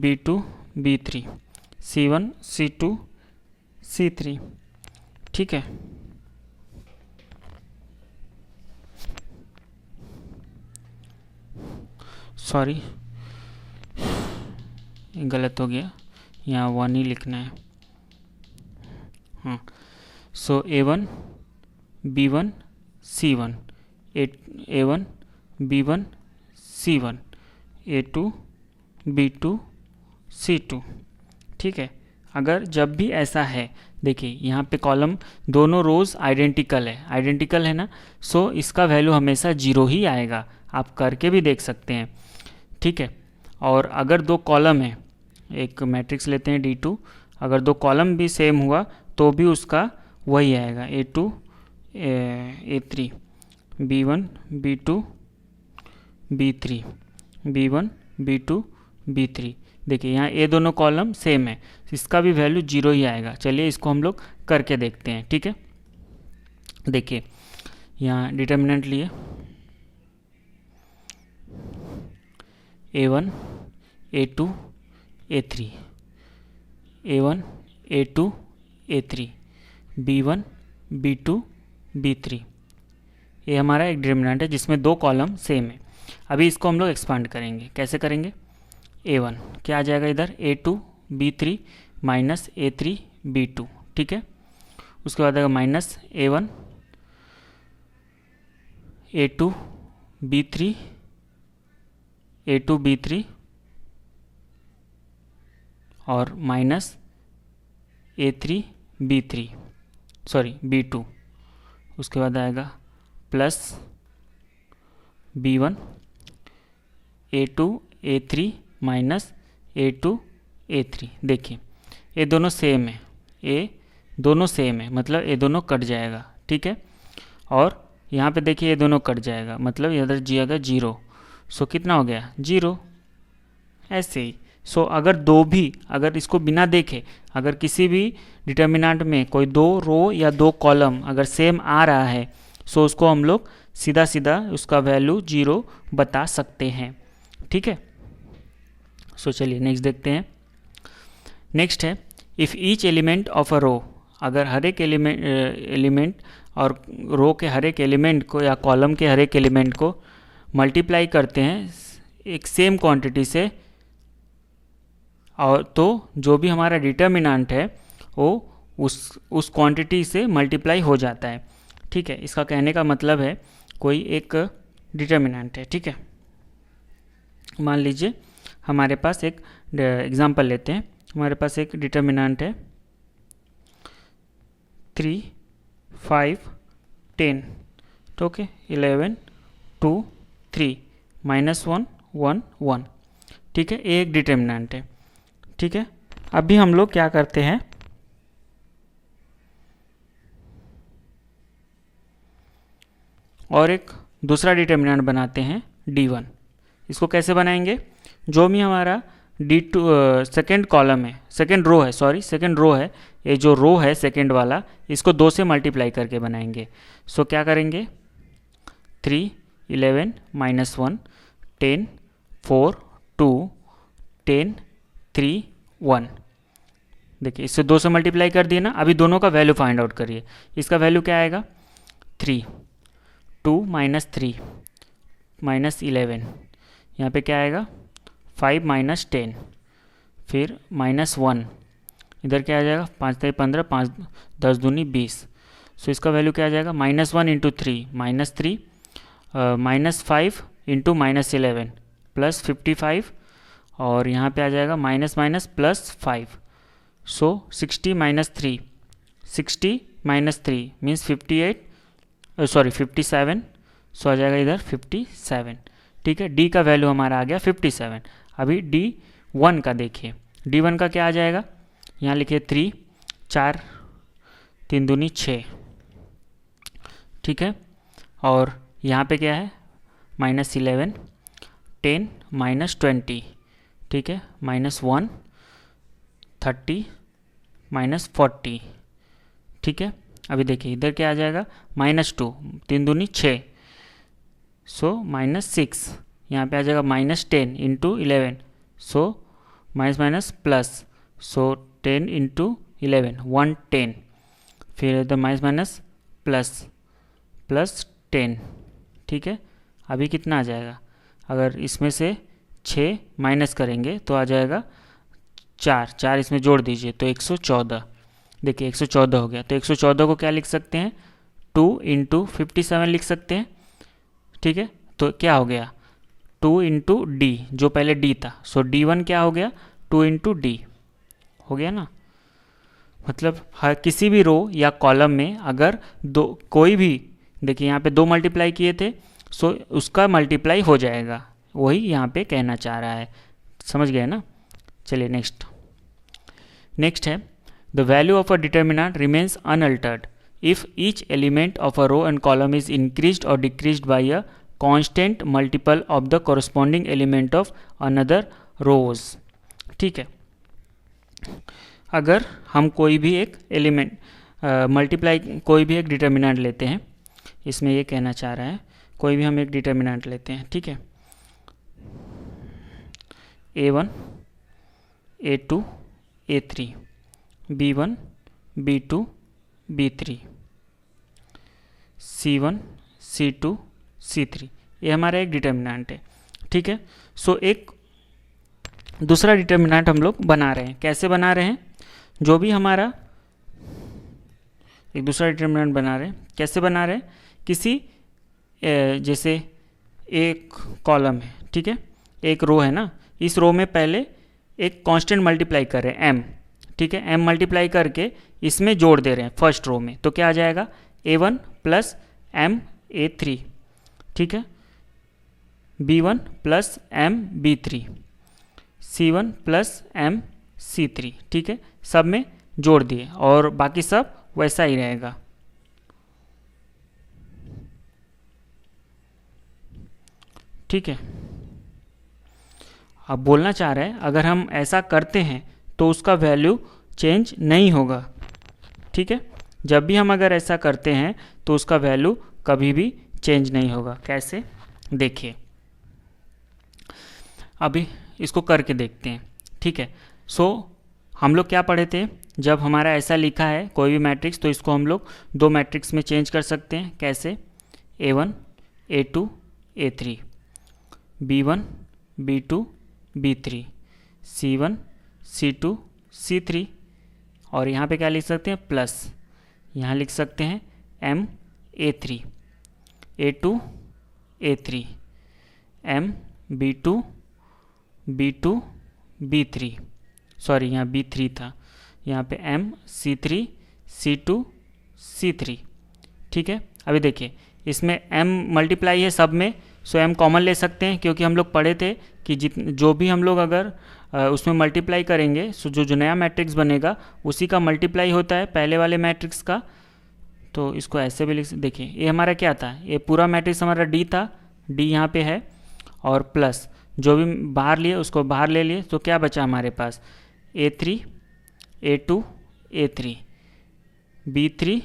S1: B2 B3 C1 C2 C3। ठीक है, सॉरी गलत हो गया, यहाँ 1 ही लिखना है। हाँ, सो A1 B1 C1 A1 B1 C1 A2 B2 C2। ठीक है, अगर जब भी ऐसा है, देखिए यहाँ पे कॉलम दोनों रोज आइडेंटिकल है ना, सो इसका वैल्यू हमेशा 0 ही आएगा। आप करके भी देख सकते हैं। ठीक है, और अगर दो कॉलम है, एक मैट्रिक्स लेते हैं D2, अगर दो कॉलम भी सेम हुआ तो भी उसका वही आएगा A2 A3 B1 B2 B3 B1 B2 B3। देखिए यहाँ ये दोनों कॉलम सेम है, इसका भी वैल्यू 0 ही आएगा। चलिए इसको हम लोग करके देखते हैं। ठीक है, देखिए यहाँ डिटर्मिनेंट लिए A1 A2 A3 A1 A2 A3 B1 B2 B3। ये हमारा एक डिटर्मिनेंट है जिसमें दो कॉलम सेम है। अभी इसको हम लोग एक्सपांड करेंगे। कैसे करेंगे, A1 क्या आ जाएगा इधर A2 B3 minus A3 B2। ठीक है, उसके बाद आएगा minus A1 A2 B3 A2 B3 और minus A3 B3 sorry B2। उसके बाद आएगा plus B1 A2 A3 minus A2 A3। देखिए ये दोनों सेम है, ये दोनों सेम है, मतलब ये दोनों कट जाएगा। ठीक है, और यहाँ पे देखिए ये दोनों कट जाएगा, मतलब इधर जाएगा 0। सो कितना हो गया 0, ऐसे ही। सो अगर दो भी, अगर इसको बिना देखे, अगर किसी भी डिटर्मिनेंट में कोई दो रो या दो कॉलम अगर सेम आ रहा है, सो उसको हम लोग सीधा सीधा उसका वैल्यू 0 बता सकते हैं। ठीक है, सो चलिए नेक्स्ट देखते हैं। नेक्स्ट है, if each element of a row, अगर हर एक एलिमेंट और रो के हर एक एलिमेंट को या कॉलम के हर एक एलिमेंट को मल्टीप्लाई करते हैं एक सेम क्वांटिटी से, और तो जो भी हमारा डिटर्मिनेंट है वो उस क्वांटिटी से मल्टीप्लाई हो जाता है। ठीक है, इसका कहने का मतलब है कोई एक डिटर्मिनेंट है। ठीक है, मान लीजिए हमारे पास एक एग्जांपल लेते हैं हमारे पास एक डिटर्मिनेंट है 3, 5, 10, तो ओके 11, 2, 3, -1, 1, 1, ठीक है, ये एक डिटर्मिनेंट है। ठीक है, अभी हम लोग क्या करते हैं, और एक दूसरा डिटर्मिनेंट बनाते हैं D1। इसको कैसे बनाएंगे, जो भी हमारा D2 सेकेंड कॉलम है, सेकेंड रो है, सॉरी सेकेंड रो है, ये जो रो है सेकेंड वाला, इसको 2 से मल्टीप्लाई करके बनाएंगे। सो क्या करेंगे, 3, 11, -1, 10, 4, 2, 10, 3, 1। देखिए इससे 2 से मल्टीप्लाई कर दिए ना। अभी दोनों का वैल्यू फाइंड आउट करिए। इसका वैल्यू क्या आएगा, 3, 2 - 3 -11, यहाँ पे क्या आएगा 5 - 10, फिर -1, इधर क्या आ जाएगा 5 × 15, 5 10 दूनी 20। सो इसका वैल्यू क्या आ जाएगा, -1 × 3 -3, -5 × -11 +55, और यहाँ पे आ जाएगा +5। सो 60 - 3, 60 - 3 मीन्स 58, सॉरी 57। सो आ जाएगा इधर 57। ठीक है, डी का वैल्यू हमारा आ गया 57। अभी D1 का देखिए, D1 का क्या आ जाएगा, यहाँ लिखिए 3, 4 3 दूनी 6, ठीक है, और यहाँ पे क्या है -11, 10 -20, ठीक है, -1, 30 -40, ठीक है। अभी देखिए इधर क्या आ जाएगा -2, 3 दूनी 6, सो -6, यहाँ पे आ जाएगा -10 × 11, सो माइनस प्लस, सो 10 × 11 110, फिर इधर माइनस प्लस 10, ठीक है। अभी कितना आ जाएगा, अगर इसमें से 6 माइनस करेंगे तो आ जाएगा 4 इसमें जोड़ दीजिए तो 114। देखिए 114 हो गया, तो 114 को क्या लिख सकते हैं, 2 × 57 लिख सकते हैं, ठीक है। तो क्या हो गया 2 × D, जो पहले D था, सो D1 क्या हो गया 2 × D हो गया ना। मतलब हर किसी भी रो या कॉलम में अगर कोई भी, देखिए यहाँ पे 2 मल्टीप्लाई किए थे, सो उसका मल्टीप्लाई हो जाएगा, वही यहाँ पे कहना चाह रहा है, समझ गए ना। चलिए नेक्स्ट है, the value of a determinant remains unaltered if each element of a row and column is increased or decreased by a constant multiple of the corresponding element of another rows। ठीक है, अगर हम कोई भी एक element multiply, कोई भी एक डिटर्मिनेंट लेते हैं, इसमें ये कहना चाह रहा है कोई भी हम एक डिटर्मिनेंट लेते हैं, ठीक है, A1 A2 A3 B1 B2 B3 C1 C2 C3, ये हमारा एक डिटर्मिनेंट है, ठीक है। सो एक दूसरा डिटर्मिनेंट हम लोग बना रहे हैं, कैसे बना रहे हैं, जो भी हमारा एक दूसरा डिटर्मिनेंट बना रहे हैं, कैसे बना रहे हैं, किसी जैसे एक कॉलम है, ठीक है, एक रो है ना, इस रो में पहले एक कांस्टेंट मल्टीप्लाई कर रहे हैं m, ठीक है, m मल्टीप्लाई करके इसमें जोड़ दे रहे हैं फर्स्ट रो में, तो क्या आ जाएगा A1 + m A3, ठीक है, B1 + m B3 C1 + m C3, ठीक है, सब में जोड़ दिए और बाकी सब वैसा ही रहेगा। ठीक है, अब बोलना चाह रहे हैं अगर हम ऐसा करते हैं तो उसका वैल्यू चेंज नहीं होगा, ठीक है, जब भी हम अगर ऐसा करते हैं तो उसका वैल्यू कभी भी चेंज नहीं होगा। कैसे, देखिए अभी इसको करके देखते हैं, ठीक है। सो हम लोग क्या पढ़े थे, जब हमारा ऐसा लिखा है कोई भी मैट्रिक्स तो इसको हम लोग 2 मैट्रिक्स में चेंज कर सकते हैं। कैसे, A1 A2 A3 B1 B2 B3 C1 C2 C3, और यहाँ पे क्या लिख सकते हैं प्लस, यहाँ लिख सकते हैं M A3 A2 A3 M B2 B2 B3 sorry यहाँ B3 था, यहाँ पे M C3 C2 C3, ठीक है। अभी देखिए इसमें M मल्टीप्लाई है सब में, सो M कॉमन ले सकते हैं, क्योंकि हम लोग पढ़े थे कि जो भी हम लोग अगर उसमें मल्टीप्लाई करेंगे, सो जो नया मैट्रिक्स बनेगा उसी का मल्टीप्लाई होता है पहले वाले मैट्रिक्स का। तो इसको ऐसे भी लिख, देखिए ये हमारा क्या था, ये पूरा मैट्रिक्स हमारा D था, D यहाँ पे है, और प्लस जो भी बाहर लिए उसको बाहर ले लिए, तो क्या बचा हमारे पास A3 A2 A3 B3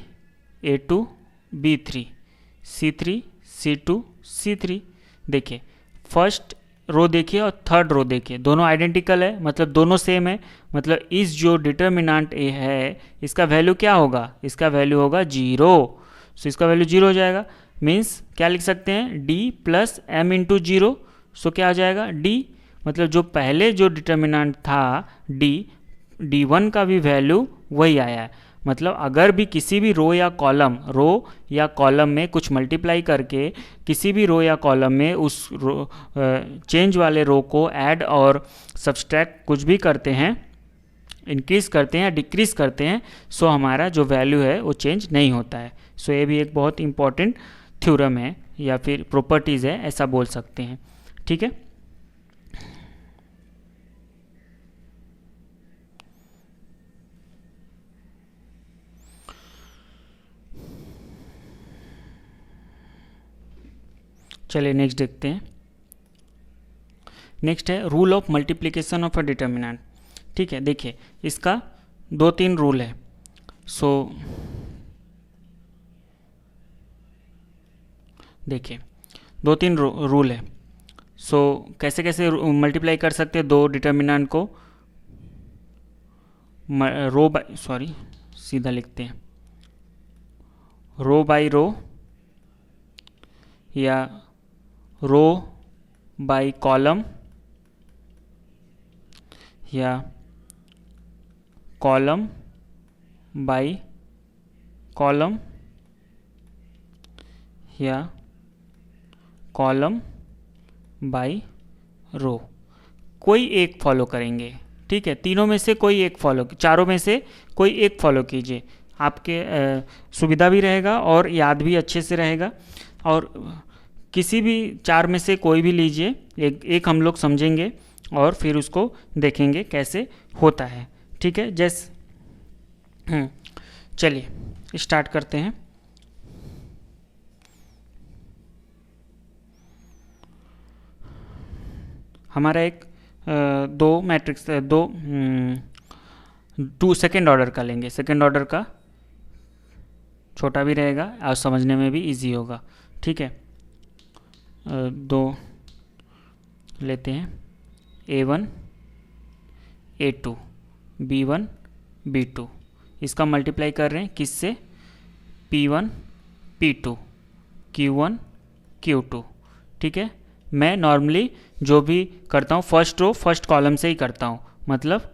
S1: A2 B3 C3 C2 C3। देखिए फर्स्ट रो देखिए और थर्ड रो देखिए, दोनों आइडेंटिकल है, मतलब दोनों सेम है, मतलब इस जो डिटर्मिनेंट ए है इसका वैल्यू क्या होगा, इसका वैल्यू होगा 0। सो इसका वैल्यू 0 हो जाएगा, मीन्स क्या लिख सकते हैं D प्लस M इंटू 0। सो क्या आ जाएगा D, मतलब जो पहले जो डिटर्मिनेंट था D1 का भी वैल्यू वही आया है। मतलब अगर भी किसी भी रो या कॉलम में कुछ मल्टीप्लाई करके किसी भी रो या कॉलम में उस चेंज वाले रो को ऐड और सब्सट्रैक्ट कुछ भी करते हैं, इंक्रीज करते हैं या डिक्रीज करते हैं, सो हमारा जो वैल्यू है वो चेंज नहीं होता है। सो ये भी एक बहुत इंपॉर्टेंट थ्योरम है या फिर प्रॉपर्टीज़ है, ऐसा बोल सकते हैं, ठीक है। चलिए नेक्स्ट देखते हैं। नेक्स्ट है rule of multiplication of a determinant, ठीक है। देखिए इसका 2-3 रूल है। सो देखिए 2-3 रूल है। सो कैसे कैसे मल्टीप्लाई कर सकते हैं दो डिटर्मिनेंट को, रो बाय, सॉरी सीधा लिखते हैं, रो बाय रो या रो बाय कॉलम या कॉलम बाय कॉलम या कॉलम बाय रो, कोई एक फॉलो करेंगे, ठीक है। तीनों में से कोई एक फॉलो, चारों में से कोई एक फॉलो कीजिए, आपके सुविधा भी रहेगा और याद भी अच्छे से रहेगा। और किसी भी चार में से कोई भी लीजिए, एक हम लोग समझेंगे और फिर उसको देखेंगे कैसे होता है, ठीक है। जैसे चलिए स्टार्ट करते हैं। हमारा एक दो मैट्रिक्स टू सेकेंड ऑर्डर का लेंगे, सेकेंड ऑर्डर का छोटा भी रहेगा और समझने में भी इजी होगा, ठीक है। दो लेते हैं, A1 A2 B1 B2, इसका मल्टीप्लाई कर रहे हैं किससे, P1 P2 Q1 Q2, ठीक है। मैं नॉर्मली जो भी करता हूँ फर्स्ट रो फर्स्ट कॉलम से ही करता हूँ, मतलब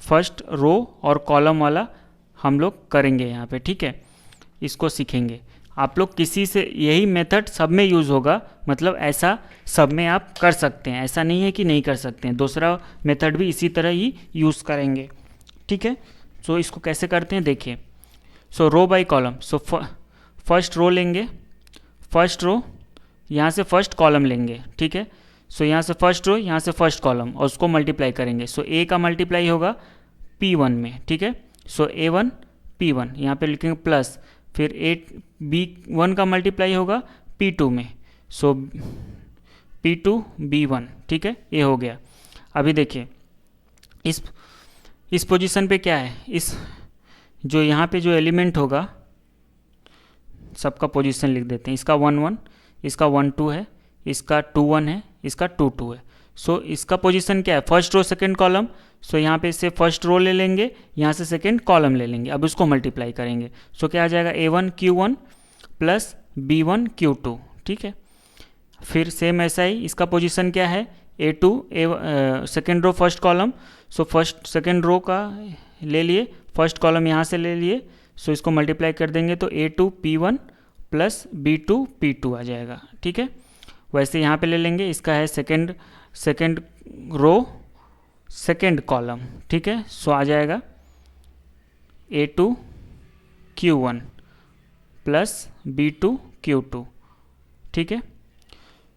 S1: फर्स्ट रो और कॉलम वाला हम लोग करेंगे यहाँ पे, ठीक है। इसको सीखेंगे आप लोग, किसी से यही मेथड सब में यूज़ होगा, मतलब ऐसा सब में आप कर सकते हैं, ऐसा नहीं है कि नहीं कर सकते हैं, दूसरा मेथड भी इसी तरह ही यूज़ करेंगे, ठीक है। सो इसको कैसे करते हैं देखिए। So row by column, so first row लेंगे, फर्स्ट रो यहाँ से फर्स्ट कॉलम लेंगे, ठीक है। सो यहाँ से फर्स्ट रो, यहाँ से फर्स्ट कॉलम, और उसको मल्टीप्लाई करेंगे। सो ए का मल्टीप्लाई होगा P1 में, ठीक है। सो A1 P1, यहाँ पे लिखेंगे प्लस, फिर B1 का मल्टीप्लाई होगा P2 में, सो P2 B1, ठीक है, ये हो गया। अभी देखिए इस पोजीशन पे क्या है, इस जो यहाँ पे जो एलिमेंट होगा सबका पोजीशन लिख देते हैं, इसका 1-1, इसका 1-2 है, इसका 2-1 है, इसका 2-2 है। सो इसका पोजीशन क्या है, फर्स्ट रो सेकंड कॉलम। सो यहाँ पे से फर्स्ट रो ले लेंगे, यहाँ से सेकंड कॉलम ले लेंगे, अब उसको मल्टीप्लाई करेंगे। सो क्या आ जाएगा, A1 Q1 plus B1 Q2, ठीक है। फिर सेम ऐसा ही इसका पोजीशन क्या है, A2 second row first column. So first second row का ले लिए, फर्स्ट कॉलम यहाँ से ले लिए, सो इसको मल्टीप्लाई कर देंगे तो A2 P1 plus B2 P2 आ जाएगा, ठीक है। वैसे यहाँ पे ले लेंगे, इसका है सेकेंड रो सेकेंड कॉलम, ठीक है। सो आ जाएगा A2 Q1 plus B2 Q2, ठीक है।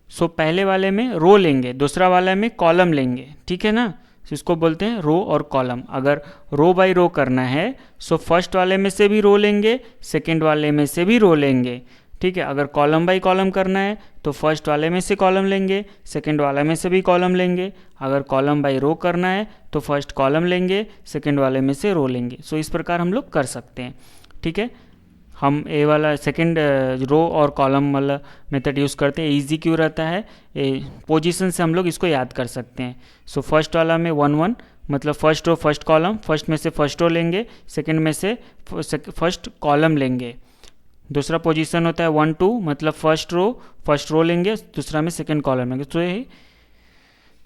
S1: सो पहले वाले में रो लेंगे, दूसरा वाले में कॉलम लेंगे, ठीक है ना। इसको बोलते हैं रो और कॉलम। अगर रो बाय रो करना है सो फर्स्ट वाले में से भी रो लेंगे, सेकंड वाले में से भी रो लेंगे, ठीक है। अगर कॉलम बाय कॉलम करना है तो फर्स्ट वाले में से कॉलम लेंगे, सेकंड वाले में से भी कॉलम लेंगे। अगर कॉलम बाय रो करना है तो फर्स्ट कॉलम लेंगे, सेकंड वाले में से रो लेंगे। सो इस प्रकार हम लोग कर सकते हैं, ठीक है। हम ए वाला सेकंड रो और कॉलम वाला मेथड यूज़ करते हैं। इजी क्यों रहता है, पोजीशन से हम लोग इसको याद कर सकते हैं। सो फर्स्ट वाला में 1 1 मतलब first row first column, first में से फर्स्ट रो लेंगे, सेकंड में से फर्स्ट कॉलम लेंगे। दूसरा पोजीशन होता है 1 2 मतलब फर्स्ट रो लेंगे, दूसरा में सेकंड कॉलम लेंगे। तो ये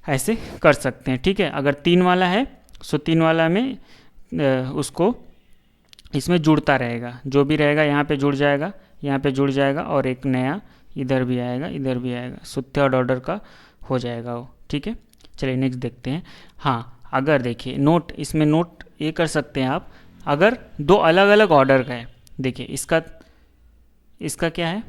S1: ऐसे कर सकते हैं, ठीक है। अगर 3 वाला है सो 3 वाला में उसको इसमें जुड़ता रहेगा, जो भी रहेगा यहाँ पे जुड़ जाएगा, यहाँ पे जुड़ जाएगा और एक नया इधर भी आएगा, इधर भी आएगा। सो थर्ड ऑर्डर का हो जाएगा वो, ठीक है। चलिए नेक्स्ट देखते हैं। हाँ, अगर देखिए नोट, इसमें नोट ये कर सकते हैं आप, अगर दो अलग अलग ऑर्डर का है, देखिए इसका क्या है,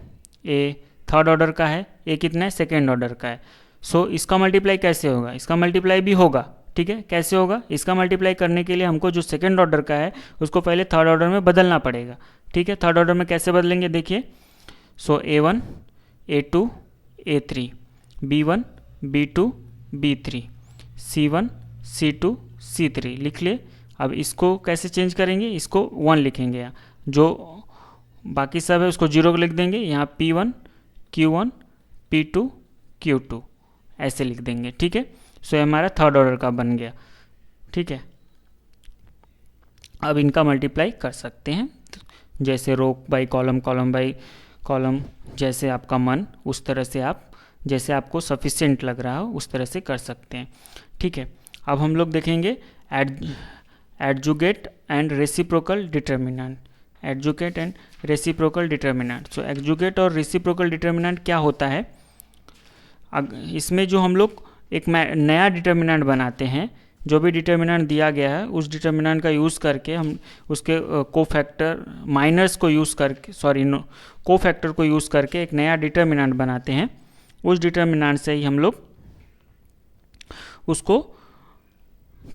S1: ए थर्ड ऑर्डर का है, ए कितना है, सेकेंड ऑर्डर का है। सो इसका मल्टीप्लाई कैसे होगा, इसका मल्टीप्लाई भी होगा, ठीक है। कैसे होगा, इसका मल्टीप्लाई करने के लिए हमको जो सेकंड ऑर्डर का है उसको पहले थर्ड ऑर्डर में बदलना पड़ेगा, ठीक है। थर्ड ऑर्डर में कैसे बदलेंगे देखिए। सो A1 A2 A3 B1 B2 B3 C1 C2 C3 लिख लिए। अब इसको कैसे चेंज करेंगे, इसको 1 लिखेंगे, यहाँ जो बाकी सब है उसको 0 लिख देंगे। यहाँ P1 Q1 P2 Q2 ऐसे लिख देंगे, ठीक है। सो हमारा थर्ड ऑर्डर का बन गया, ठीक है। अब इनका मल्टीप्लाई कर सकते हैं, जैसे row by column, column by column, जैसे आपका मन, उस तरह से आप, जैसे आपको सफिशिएंट लग रहा हो उस तरह से कर सकते हैं, ठीक है। अब हम लोग देखेंगे adjugate and reciprocal determinant. Adjugate and reciprocal determinant. So adjugate और रेसिप्रोकल डिटर्मिनेंट क्या होता है, इसमें जो हम लोग एक नया डिटर्मिनेंट बनाते हैं, जो भी डिटर्मिनेंट दिया गया है उस डिटर्मिनेंट का यूज़ करके हम उसके कोफैक्टर माइनर्स को यूज़ करके, कोफैक्टर को यूज़ करके एक नया डिटर्मिनेंट बनाते हैं। उस डिटर्मिनेंट से ही हम लोग उसको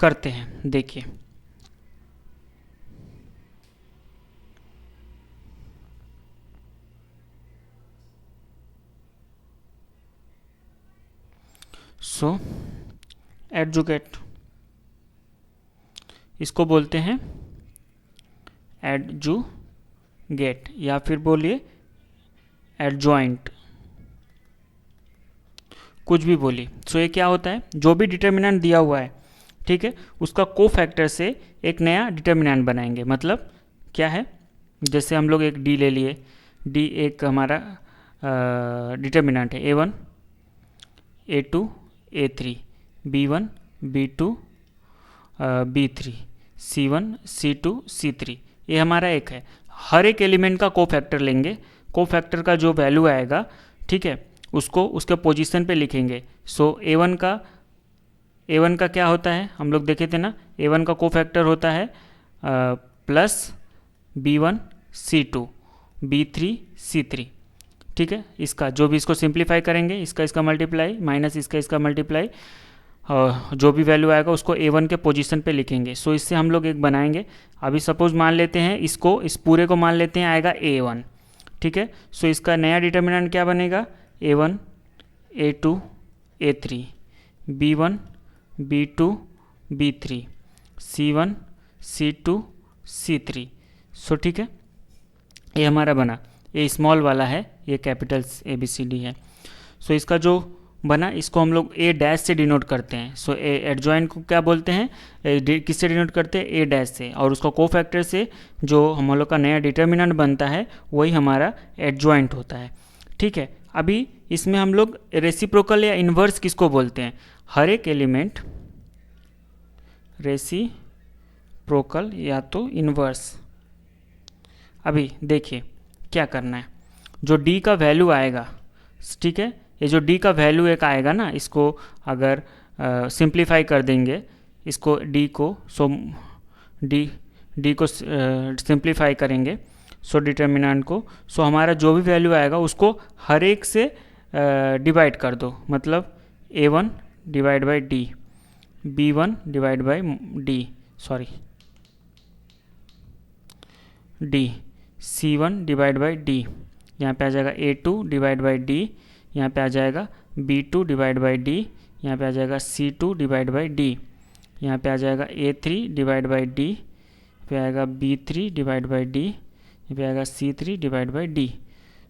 S1: करते हैं। देखिए सो एडजुगेट, इसको बोलते हैं एडजुगेट, या फिर बोलिए एडजॉइंट, कुछ भी बोलिए। सो ये क्या होता है, जो भी डिटर्मिनेंट दिया हुआ है, ठीक है, उसका कोफैक्टर से एक नया डिटर्मिनेंट बनाएंगे। मतलब क्या है, जैसे हम लोग एक डी ले लिए, डी एक हमारा डिटर्मिनेंट है, A1 A2 A3 B1 B2 B3 C1 C2 C3, ये हमारा एक है। हर एक एलिमेंट का कोफैक्टर लेंगे, कोफैक्टर का जो वैल्यू आएगा, ठीक है, उसको उसके पोजीशन पे लिखेंगे। सो A1 का क्या होता है, हम लोग देखे थे ना, A1 का कोफैक्टर होता है plus B1 C2 B3 C3, ठीक है। इसका जो भी, इसको सिंप्लीफाई करेंगे, इसका मल्टीप्लाई माइनस इसका मल्टीप्लाई, जो भी वैल्यू आएगा उसको A1 के पोजीशन पे लिखेंगे। सो इससे हम लोग एक बनाएंगे। अभी सपोज मान लेते हैं इसको, इस पूरे को मान लेते हैं आएगा A1, ठीक है। सो इसका नया डिटर्मिनेंट क्या बनेगा, A1 A2 A3 B1 B2 B3 C1 C2 C3। सो ठीक है, ये हमारा बना। ये स्मॉल वाला है, ये कैपिटल ABCD है। सो इसका जो बना, इसको हम लोग A डैश से डिनोट करते हैं। सो एडजॉइंट को क्या बोलते हैं, किससे डिनोट करते हैं, A डैश से, और उसका कोफैक्टर से जो हम लोग का नया डिटर्मिनेंट बनता है वही हमारा एडजॉइंट होता है, ठीक है। अभी इसमें हम लोग रेसिप्रोकल या इन्वर्स किसको बोलते हैं, हर एक एलिमेंट रेसिप्रोकल या तो इन्वर्स। अभी देखिए क्या करना है, जो D का वैल्यू आएगा, ठीक है, ये जो D का वैल्यू एक आएगा ना, इसको अगर सिंप्लीफाई कर देंगे, इसको डी को डी को सिंप्लीफाई करेंगे, सो डिटर्मिनेंट को, सो हमारा जो भी वैल्यू आएगा उसको हर एक से डिवाइड कर दो, मतलब a1 divide by D, b1 divide by D, sorry D, c1 divide by D, यहाँ पे आ जाएगा a2 डिवाइड बाई डी, यहाँ पे आ जाएगा b2 डिवाइड बाई डी, यहाँ पे आ जाएगा c2 डिवाइड बाई डी, यहाँ पे आ जाएगा a3 डिवाइड बाई डी, पे आएगा b3 डिवाइड बाई डी, यहाँ पे आएगा c3 डिवाइड बाई डी।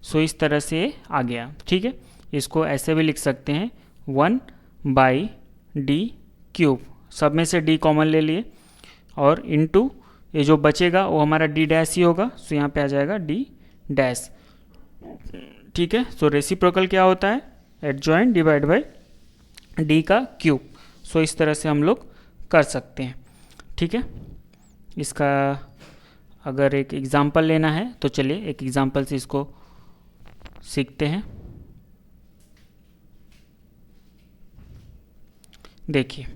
S1: सो इस तरह से आ गया, ठीक है। इसको ऐसे भी लिख सकते हैं 1 बाई डी क्यूब, सब में से d कॉमन ले लिए, और इनटू ये जो बचेगा वो हमारा d डैश ही होगा, सो यहाँ पे आ जाएगा d डैश, ठीक है। सो रेसिप्रोकल क्या होता है, एडजॉइंट डिवाइड बाई d का क्यूब। सो इस तरह से हम लोग कर सकते हैं, ठीक है। इसका अगर एक एग्ज़ाम्पल लेना है तो चलिए एक एग्ज़ाम्पल से इसको सीखते हैं। देखिए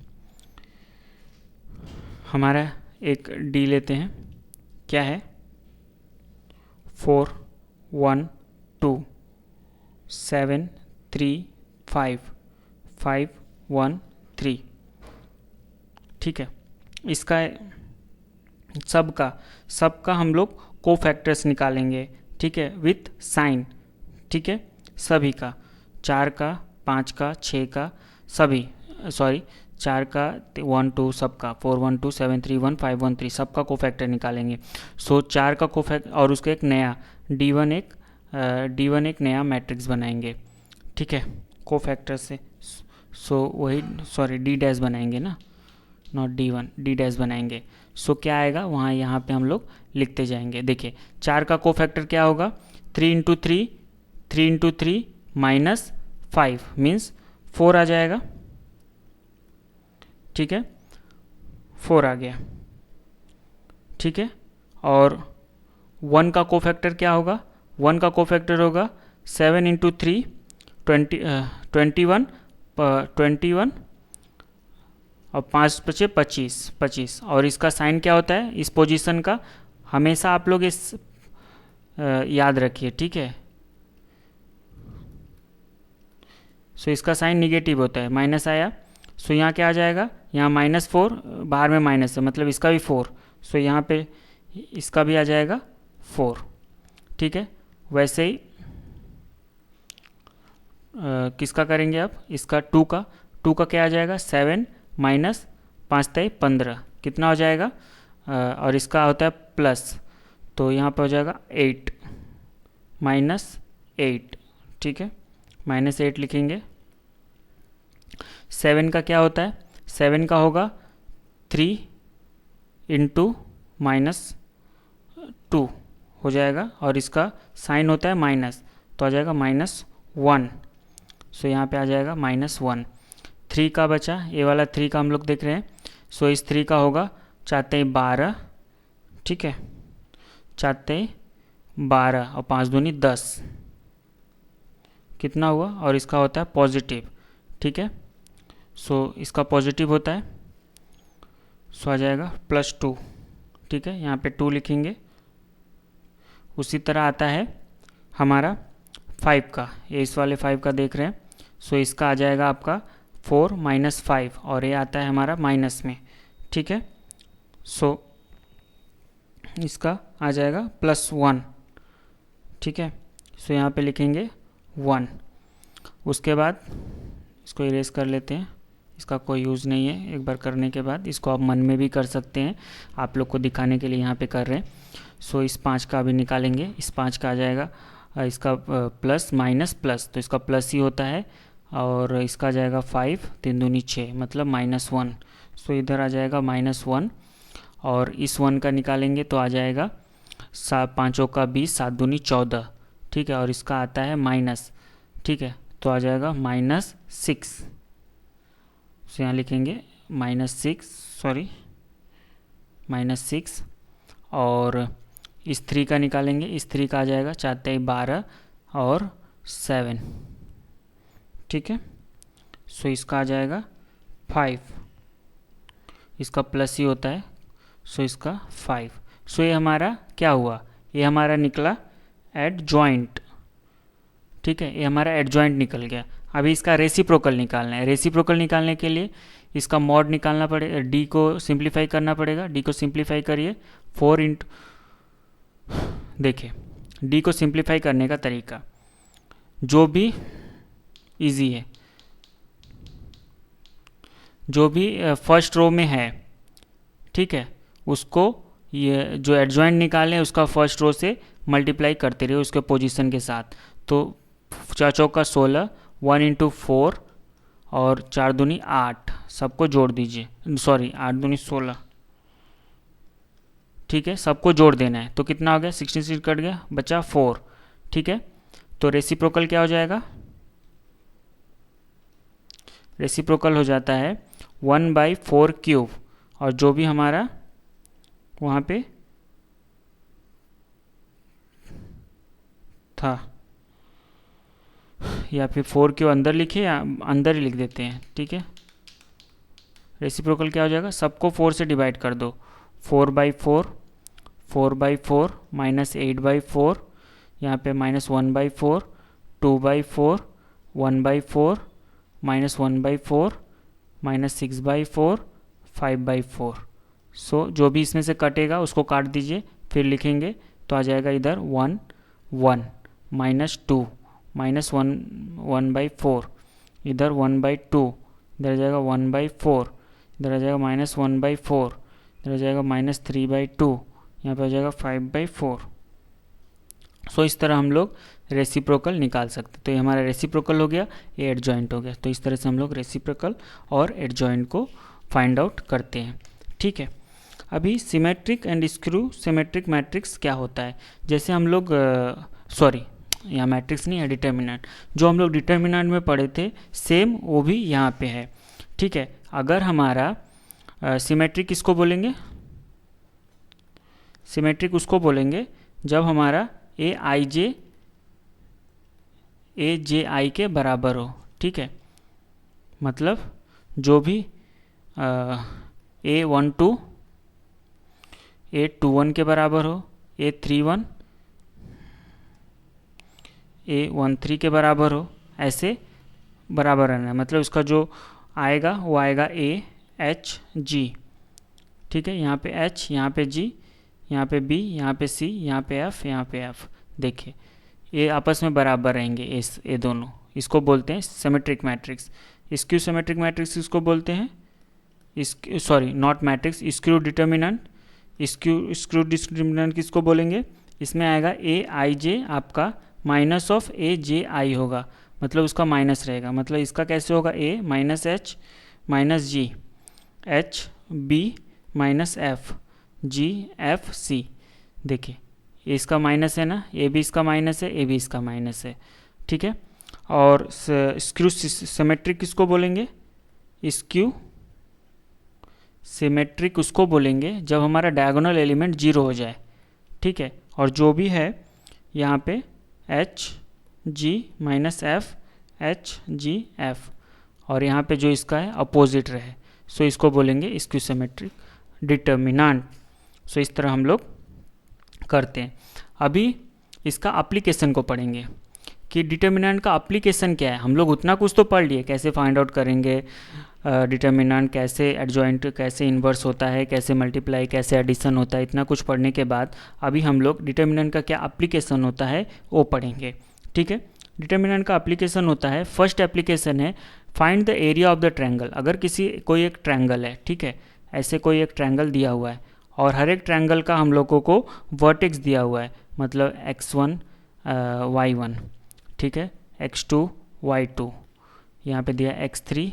S1: हमारा एक डी लेते हैं, क्या है 4 1 2 7 3 5 5 1 3, ठीक है। इसका सबका हम लोग कोफैक्टर्स निकालेंगे, ठीक है, विथ साइन, ठीक है, सभी का, 4 का 5 का 6 का सभी, सॉरी 4 का 1 2 सबका, 4 1 2 7 3 1 5 1 3 सबका कोफैक्टर निकालेंगे। सो 4 का कोफैक्टर और उसका एक नया D1 एक नया मैट्रिक्स बनाएंगे, ठीक है, कोफैक्टर से। सो वही सॉरी D डैश बनाएंगे ना, नॉट D1, D डैश बनाएंगे। सो क्या आएगा वहाँ, यहाँ पे हम लोग लिखते जाएंगे। देखिए 4 का कोफैक्टर क्या होगा, 3 इंटू 3 माइनस 5 मीन्स 4 आ जाएगा, ठीक है, 4 आ गया, ठीक है। और 1 का कोफैक्टर क्या होगा, 1 का कोफैक्टर होगा 7 इंटू 3 21 और 5 बचे 25, और इसका साइन क्या होता है इस पोजीशन का, हमेशा आप लोग इस याद रखिए, ठीक है। सो इसका साइन निगेटिव होता है, माइनस आया, सो यहाँ क्या आ जाएगा, यहाँ -4, बाहर में माइनस है मतलब इसका भी 4, सो यहाँ पे इसका भी आ जाएगा 4, ठीक है। वैसे ही किसका करेंगे अब, इसका 2 का क्या आ जाएगा, 7 माइनस 5 तय 15, कितना हो जाएगा, और इसका होता है प्लस, तो यहाँ पे हो जाएगा 8 -8, ठीक है, -8 लिखेंगे। 7 का क्या होता है, 7 का होगा 3 इंटू -2 हो जाएगा, और इसका साइन होता है माइनस, तो आ जाएगा -1, सो यहाँ पे आ जाएगा -1। 3 का बचा, ये वाला 3 का हम लोग देख रहे हैं, सो इस 3 का होगा 4 12, ठीक है, 4 12 और 5 दूनी 10, कितना हुआ, और इसका होता है पॉजिटिव, ठीक है। सो इसका पॉजिटिव होता है, सो आ जाएगा +2, ठीक है, यहाँ पे 2 लिखेंगे। उसी तरह आता है हमारा 5 का, ये इस वाले 5 का देख रहे हैं, सो इसका आ जाएगा आपका 4 - 5, और ये आता है हमारा माइनस में, ठीक है। सो इसका आ जाएगा +1, ठीक है, सो यहाँ पे लिखेंगे 1। उसके बाद इसको इरेज कर लेते हैं, इसका कोई यूज़ नहीं है, एक बार करने के बाद इसको आप मन में भी कर सकते हैं, आप लोग को दिखाने के लिए यहाँ पे कर रहे हैं। सो इस 5 का भी निकालेंगे, इस 5 का आ जाएगा इसका प्लस माइनस प्लस, तो इसका प्लस ही होता है, और इसका आ जाएगा 5 3 दूनी 6 मतलब -1, सो इधर आ जाएगा -1, और इस 1 का निकालेंगे तो आ जाएगा 5 का 20 7 दूनी 14, ठीक है, और इसका आता है माइनस, ठीक है, तो आ जाएगा -6, सो यहाँ लिखेंगे -6, और इस 3 का निकालेंगे, इस 3 का आ जाएगा 4 12 और 7, ठीक है, सो इसका आ जाएगा 5, इसका प्लस ही होता है, सो इसका 5। सो ये हमारा क्या हुआ, ये हमारा निकला एडजॉइंट। ठीक है, ये हमारा एडजॉइंट निकल गया। अभी इसका रेसिप्रोकल निकालना है। रेसिप्रोकल निकालने के लिए इसका मॉड निकालना पड़ेगा, डी को सिंप्लीफाई करना पड़ेगा। डी को सिंप्लीफाई करिए, 4 इंटू, देखिए डी को सिंप्लीफाई करने का तरीका जो भी इजी है, जो भी फर्स्ट रो में है, ठीक है, उसको ये जो एडजॉइंट निकालें उसका फर्स्ट रो से मल्टीप्लाई करते रहिए उसके पोजीशन के साथ। तो 4 चौका 16, 1 इंटू 4 और 4 दूनी 8, सबको जोड़ दीजिए। सॉरी 8 दूनी 16, ठीक है, सबको जोड़ देना है। तो कितना हो गया, 66 कट गया, बचा 4। ठीक है, तो रेसिप्रोकल क्या हो जाएगा, रेसिप्रोकल हो जाता है 1/4 क्यूब, और जो भी हमारा वहाँ पे था, या फिर 4 क्यूब अंदर लिखे या अंदर ही लिख देते हैं। ठीक है, रेसिप्रोकल क्या हो जाएगा, सबको 4 से डिवाइड कर दो, 4/4, 4/4 माइनस 8/4, यहाँ पे माइनस 1/4, 2/4, 1/4, माइनस 1/4, माइनस 6/4, 5/4। सो जो भी इसमें से कटेगा उसको काट दीजिए, फिर लिखेंगे तो आ जाएगा इधर 1 1 माइनस 2 माइनस 1/4, इधर 1/2, इधर आ जाएगा 1/4, इधर आ जाएगा माइनस 1/4, इधर आ जाएगा माइनस 3/2, यहाँ पे आ जाएगा 5/4। सो इस तरह हम लोग रेसिप्रोकल निकाल सकते। तो ये हमारा रेसिप्रोकल हो गया, ये एडजॉइंट हो गया। तो इस तरह से हम लोग रेसिप्रोकल और एडजॉइंट को फाइंड आउट करते हैं। ठीक है, अभी symmetric and screw symmetric matrix क्या होता है। जैसे हम लोग सॉरी यहाँ मैट्रिक्स नहीं है, डिटर्मिनेंट, जो हम लोग डिटर्मिनेंट में पढ़े थे सेम वो भी यहाँ पे है। ठीक है, अगर हमारा सिमेट्रिक किसको बोलेंगे, सिमेट्रिक उसको बोलेंगे जब हमारा ए जे आई के बराबर हो। ठीक है, मतलब जो भी A12 A21 के बराबर हो, A31 A13 के बराबर हो, ऐसे बराबर रहना है। मतलब उसका जो आएगा वो आएगा AHG। ठीक है, यहाँ पे H, यहाँ पे G, यहाँ पे B, यहाँ पे C, यहाँ पे F, यहाँ पे F। देखिए ये आपस में बराबर रहेंगे, ये दोनों, इसको बोलते हैं symmetric matrix. Skew symmetric matrix इसको बोलते हैं, sorry not matrix, screw determinant. Screw determinant किसको बोलेंगे, इसमें आएगा AIJ आपका माइनस ऑफ AJI होगा, मतलब उसका माइनस रहेगा। मतलब इसका कैसे होगा, A minus H minus G, H B minus F, G F C। देखिए ये इसका माइनस है ना, ये भी इसका माइनस है, ये भी इसका माइनस है। ठीक है, और स्क्रू सिमेट्रिक किसको बोलेंगे, स्क्यू सिमेट्रिक उसको बोलेंगे जब हमारा डायगोनल एलिमेंट 0 हो जाए। ठीक है, और जो भी है यहाँ पे H G minus F, H G F, और यहाँ पे जो इसका है अपोजिट रहे, सो इसको बोलेंगे स्क्यू सिमेट्रिक डिटर्मिनेंट। सो इस तरह हम लोग करते हैं। अभी इसका एप्लीकेशन को पढ़ेंगे कि डिटर्मिनेंट का एप्लीकेशन क्या है। हम लोग उतना कुछ तो पढ़ लिए, कैसे फाइंड आउट करेंगे डिटर्मिनेंट, कैसे एडजॉइंट, कैसे इन्वर्स होता है, कैसे मल्टीप्लाई, कैसे एडिशन होता है। इतना कुछ पढ़ने के बाद अभी हम लोग डिटर्मिनेंट का क्या एप्लीकेशन होता है वो पढ़ेंगे। ठीक है, डिटर्मिनेंट का एप्लीकेशन होता है, फर्स्ट एप्लीकेशन है find the area of the triangle. अगर कोई एक ट्रायंगल है, ठीक है, ऐसे कोई एक ट्रायंगल दिया हुआ है और हर एक ट्रायंगल का हम लोगों को वर्टेक्स दिया हुआ है, मतलब x1 y1, ठीक है, x2 y2, यहाँ पे दिया x3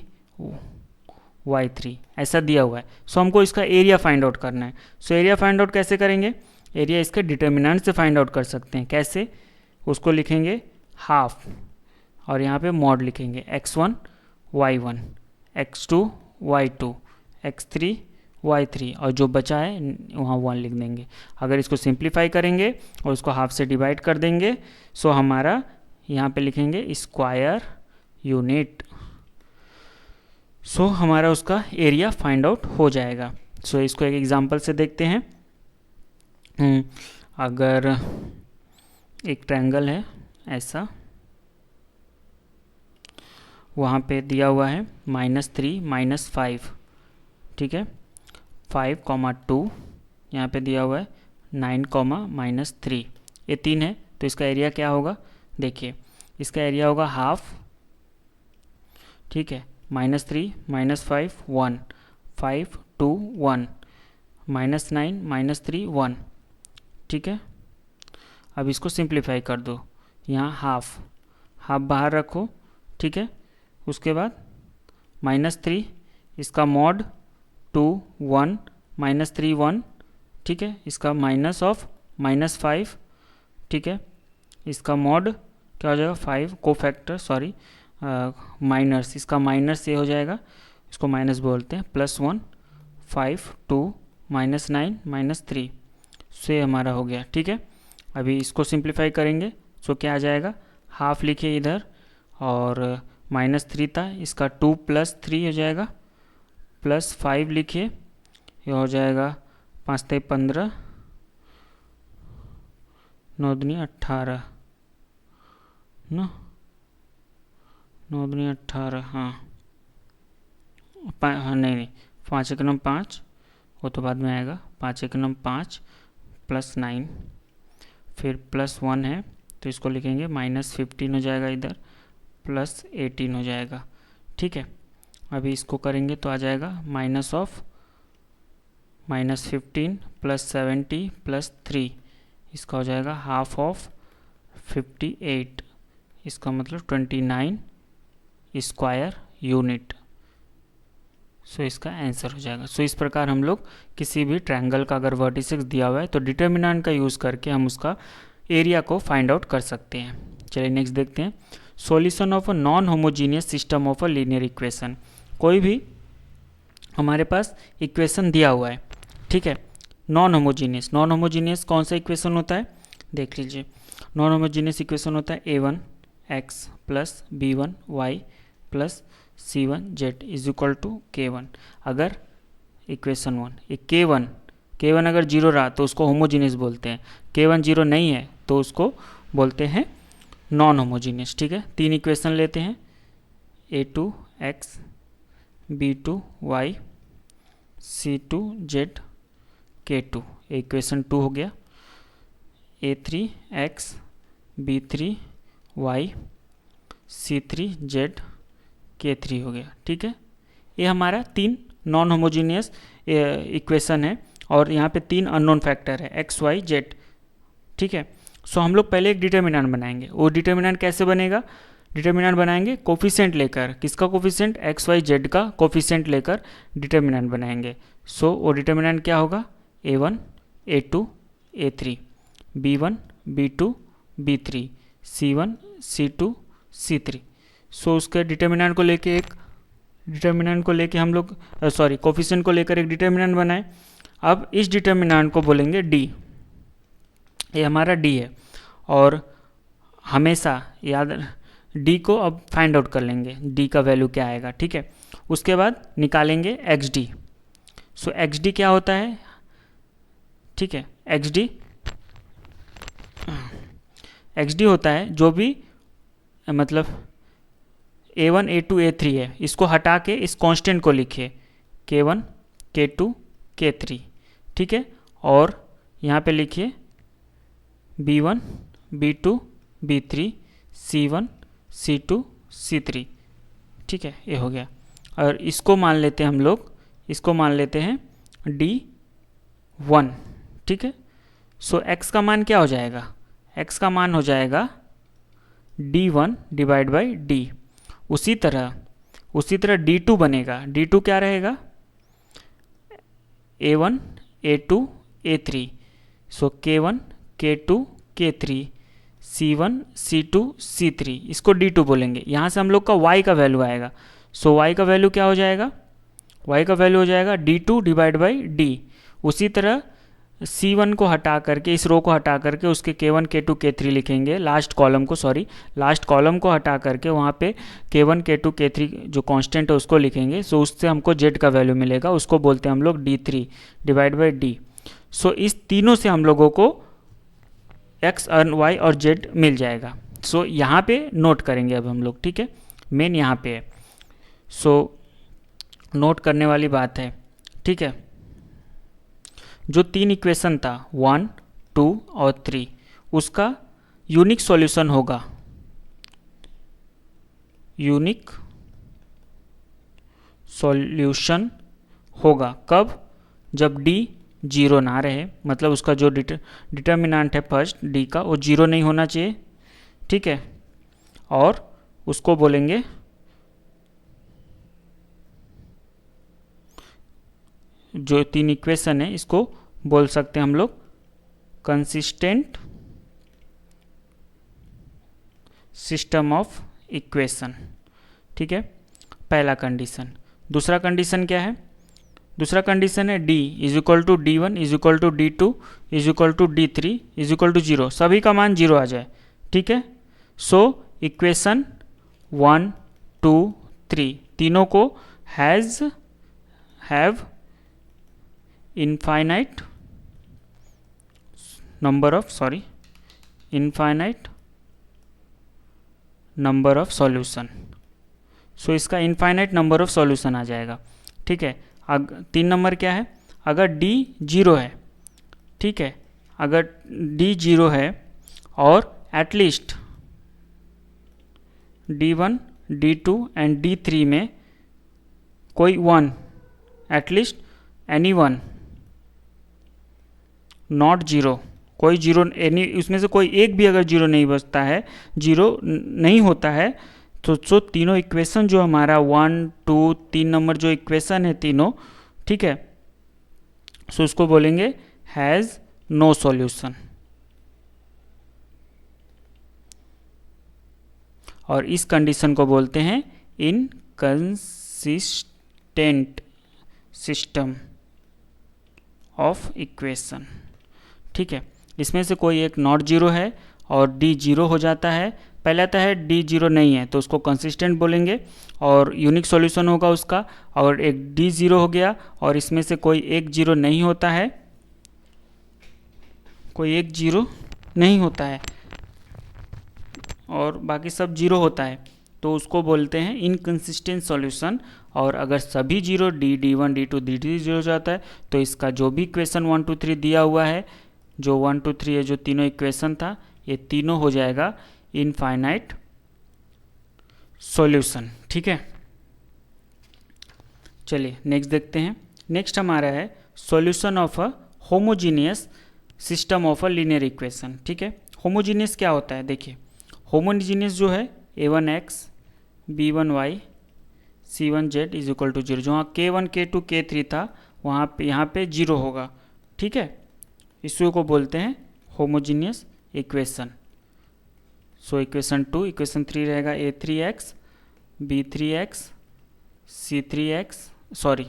S1: y3, ऐसा दिया हुआ है। सो हमको इसका एरिया फाइंड आउट करना है। सो एरिया फाइंड आउट कैसे करेंगे, एरिया इसके डिटर्मिनेंट से फाइंड आउट कर सकते हैं। कैसे, उसको लिखेंगे हाफ और यहाँ पे मॉड लिखेंगे x1 y1, x2 y2, x3 y3, और जो बचा है वहाँ 1 लिख देंगे। अगर इसको सिंप्लीफाई करेंगे और उसको हाफ से डिवाइड कर देंगे, सो हमारा यहाँ पे लिखेंगे स्क्वायर यूनिट। सो हमारा उसका एरिया फाइंड आउट हो जाएगा। सो इसको एक एग्जांपल से देखते हैं। अगर एक ट्रायंगल है ऐसा, वहाँ पे दिया हुआ है -3 -5, ठीक है, 5, 2, यहाँ पे दिया हुआ है 9, -3, ये 3 है, तो इसका एरिया क्या होगा? देखिए इसका एरिया होगा हाफ, ठीक है, -3 -5 1, 5 2 1, -9 -3 1, ठीक है। अब इसको सिंप्लीफाई कर दो, यहाँ हाफ बाहर रखो, ठीक है। उसके बाद -3, इसका मॉड 2 1 -3 1, ठीक है, इसका माइनस ऑफ -5, ठीक है, इसका मॉड क्या हो जाएगा 5 कोफैक्टर, सॉरी माइनस, इसका माइनस ये हो जाएगा, इसको माइनस बोलते हैं, +1 5 2 -9 -3, से हमारा हो गया, ठीक है। अभी इसको सिंप्लीफाई करेंगे, सो क्या आ जाएगा? हाफ लिखिए इधर, और -3 था, इसका 2 + 3 हो जाएगा, +5 लिखिए, ये हो जाएगा 5 × 15, 9 दूनी 18 ना, 9 दूनी 18, हाँ नहीं 5 × 5, वो तो बाद में आएगा, 5 × 5 +9, फिर +1 है तो इसको लिखेंगे -15 हो जाएगा इधर, +18 हो जाएगा, ठीक है। अभी इसको करेंगे तो आ जाएगा -15 +70 +3, इसका हो जाएगा हाफ ऑफ 58, इसका मतलब 29 स्क्वायर यूनिट। सो इसका आंसर हो जाएगा। सो इस प्रकार हम लोग किसी भी ट्रायंगल का अगर वर्टिसेस दिया हुआ है तो डिटर्मिनेंट का यूज़ करके हम उसका एरिया को फाइंड आउट कर सकते हैं। चलिए नेक्स्ट देखते हैं, solution of a non homogeneous system of a linear equation. कोई भी हमारे पास इक्वेशन दिया हुआ है, ठीक है, नॉन होमोजीनियस कौन सा इक्वेशन होता है? देख लीजिए, नॉन होमोजीनियस इक्वेशन होता है a1x + b1y + c1z = k1। अगर इक्वेशन 1 ये k1 अगर 0 रहा तो उसको होमोजीनियस बोलते हैं, k1 0 नहीं है तो उसको बोलते हैं नॉन होमोजीनियस, ठीक है। 3 इक्वेशन लेते हैं, a2x b2y c2z k2, equation 2 हो गया, a3x b3y c3z k3 हो गया, ठीक है। ये हमारा 3 नॉन होमोजीनियस इक्वेशन है, और यहाँ पे 3 अननोन फैक्टर है x y z, ठीक है। सो हम लोग पहले एक डिटर्मिनेंट बनाएंगे। वो डिटर्मिनेंट कैसे बनेगा? डिटर्मिनेंट बनाएंगे कोफिशिएंट लेकर, किसका कोफिशिएंट? x y z का कोफिशिएंट लेकर डिटर्मिनेंट बनाएंगे। सो वो डिटर्मिनेंट क्या होगा? a1 a2 a3 b1 b2 b3 c1 c2 c3। सो उसके डिटर्मिनेंट को लेके हम लोग कोफिशिएंट को लेकर एक डिटर्मिनेंट बनाए। अब इस डिटर्मिनेंट को बोलेंगे d, ये हमारा d है, और हमेशा याद d को अब फाइंड आउट कर लेंगे, d का वैल्यू क्या आएगा, ठीक है। उसके बाद निकालेंगे xd। सो xd क्या होता है, ठीक है, xd होता है जो भी मतलब a1 a2 a3 है, इसको हटा के इस कांस्टेंट को लिखिए, k1 k2 k3, ठीक है। और यहाँ पे लिखिए b1 b2 b3 c1 c2 c3, ठीक है, ये हो गया। और इसको मान लेते हैं हम लोग, इसको मान लेते हैं d1, ठीक है। सो x का मान क्या हो जाएगा? x का मान हो जाएगा d1 / d। उसी तरह d2 बनेगा, d2 क्या रहेगा? a1 a2 a3, सो k1 k2 k3 c1 c2 c3, इसको d2 बोलेंगे। यहाँ से हम लोग का y का वैल्यू आएगा। सो y का वैल्यू क्या हो जाएगा? y का वैल्यू हो जाएगा d2 / d। उसी तरह C1 को हटा करके, इस रो को हटा करके उसके K1 K2 K3 लिखेंगे, लास्ट कॉलम को हटा करके वहाँ पे K1 K2 K3 जो कांस्टेंट है उसको लिखेंगे। सो उससे हमको Z का वैल्यू मिलेगा, उसको बोलते हैं हम लोग D3 डिवाइड बाई D। सो इस तीनों से हम लोगों को X और Y और Z मिल जाएगा। सो यहाँ पे नोट करेंगे अब हम लोग, ठीक है, मेन यहाँ पे है। सो नोट करने वाली बात है, ठीक है। जो 3 इक्वेशन था 1, 2 और 3, उसका यूनिक सॉल्यूशन होगा, कब? जब D 0 ना रहे, मतलब उसका जो डिटर्मिनेंट है फर्स्ट D का वो 0 नहीं होना चाहिए, ठीक है। और उसको बोलेंगे जो 3 इक्वेशन है इसको बोल सकते हैं हम लोग कंसिस्टेंट सिस्टम ऑफ इक्वेशन, ठीक है, पहला कंडीशन। दूसरा कंडीशन क्या है? दूसरा कंडीशन है D is equal to D1 is equal to D2 is equal to D3 is equal to 0, सभी का मान 0 आ जाए, ठीक है। सो इक्वेशन 1, 2, 3 तीनों को have infinite number of solution. So इसका इनफाइनाइट नंबर ऑफ सॉल्यूशन आ जाएगा, ठीक है। 3 नंबर क्या है? अगर D 0 है, ठीक है, अगर D 0 है और at least D1, D2 and D3 में कोई 1, एटलीस्ट एनी 1 नॉट 0, कोई 0 एनी, उसमें से कोई एक भी अगर 0 नहीं बचता है, 0 नहीं होता है, तो तीनों इक्वेशन जो हमारा 1, 2, 3 नंबर जो इक्वेशन है तीनों, ठीक है, सो उसको बोलेंगे हैज़ नो सॉल्यूशन। और इस कंडीशन को बोलते हैं इनकंसिस्टेंट सिस्टम ऑफ इक्वेशन, ठीक है। इसमें से कोई एक नॉट 0 है और D 0 हो जाता है। पहले आता है D 0 नहीं है तो उसको कंसिस्टेंट बोलेंगे और यूनिक सॉल्यूशन होगा उसका। और एक D 0 हो गया और इसमें से कोई एक 0 नहीं होता है, कोई एक 0 नहीं होता है और बाकी सब 0 होता है, तो उसको बोलते हैं इनकंसिस्टेंट सॉल्यूशन। और अगर सभी 0 D, D1, D2, D3 0 हो जाता है तो इसका जो भी इक्वेशन 1, 2, 3 दिया हुआ है, जो 1, 2, 3 है, जो तीनों इक्वेशन था, ये तीनों हो जाएगा इनफाइनाइट सॉल्यूशन, ठीक है। चलिए नेक्स्ट देखते हैं। नेक्स्ट हमारा है solution of a homogeneous system of a linear equation, ठीक है। होमोजीनियस क्या होता है? देखिए, होमोजीनियस जो है A1x B1y C1z is equal to 0, जहाँ K1 K2 K3 था वहाँ पे यहाँ पे 0 होगा, ठीक है। इसी को बोलते हैं homogeneous equation. So equation 2, equation 3 रहेगा A3x B3x C3x सॉरी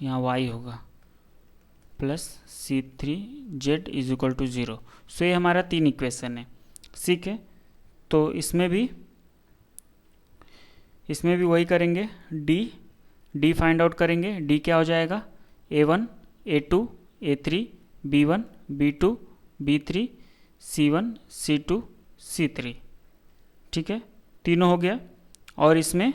S1: यहाँ y होगा plus C3z is equal to 0। So ये हमारा 3 इक्वेशन है, ठीक है। तो इसमें भी वही करेंगे, D फाइंड आउट करेंगे। D क्या हो जाएगा? A1 A2 A3 B1 B2 B3 C1 C2 C3, ठीक है, तीनों हो गया। और इसमें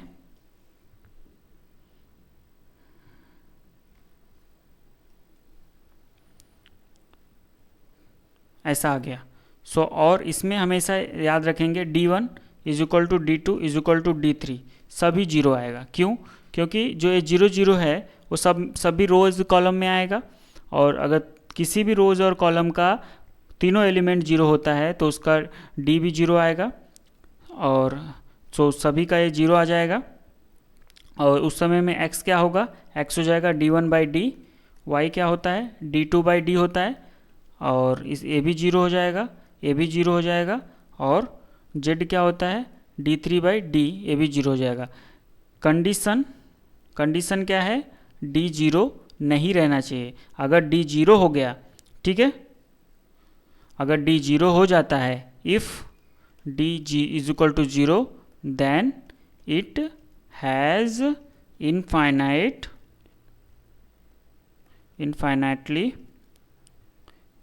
S1: ऐसा आ गया। सो और इसमें हमेशा याद रखेंगे D1 is equal to D2 is equal to D3, सभी 0 आएगा। क्यों? क्योंकि जो ये 0 0 है वो सभी रोज कॉलम में आएगा, और अगर किसी भी रोज और कॉलम का तीनों एलिमेंट 0 होता है तो उसका D भी 0 आएगा, और सो सभी का ये 0 आ जाएगा। और उस समय में x क्या होगा? x हो जाएगा D1 बाई D, y क्या होता है? D2 बाई D होता है, और इस a भी 0 हो जाएगा, a भी 0 हो जाएगा, और z क्या होता है? D3 बाई D, ये भी 0 हो जाएगा। कंडीशन क्या है? D 0 नहीं रहना चाहिए। अगर d 0 हो गया, ठीक है, अगर d 0 हो जाता है, if d is equal to 0, then it has infinitely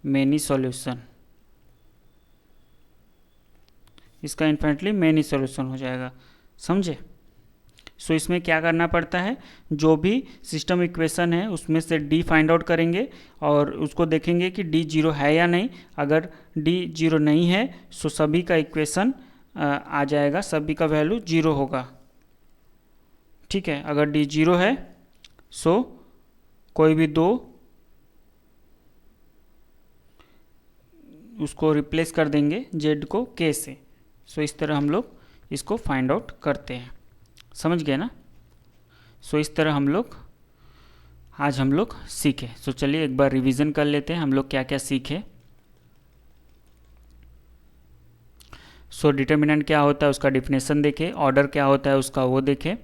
S1: many solution. इसका इन्फिनिटली मैनी सॉल्यूशन हो जाएगा, समझे। सो इसमें क्या करना पड़ता है, जो भी सिस्टम इक्वेशन है उसमें से डी फाइंड आउट करेंगे और उसको देखेंगे कि डी 0 है या नहीं। अगर डी 0 नहीं है सो सभी का इक्वेशन आ जाएगा, सभी का वैल्यू 0 होगा, ठीक है। अगर डी 0 है सो कोई भी दो उसको रिप्लेस कर देंगे जेड को के से। सो इस तरह हम लोग इसको फाइंड आउट करते हैं, समझ गए ना। सो इस तरह हम लोग सीखे। सो चलिए एक बार रिवीजन कर लेते हैं हम लोग क्या क्या सीखे। सो डिटर्मिनेंट क्या होता है उसका डिफिनेशन देखे, ऑर्डर क्या होता है उसका वो देखे,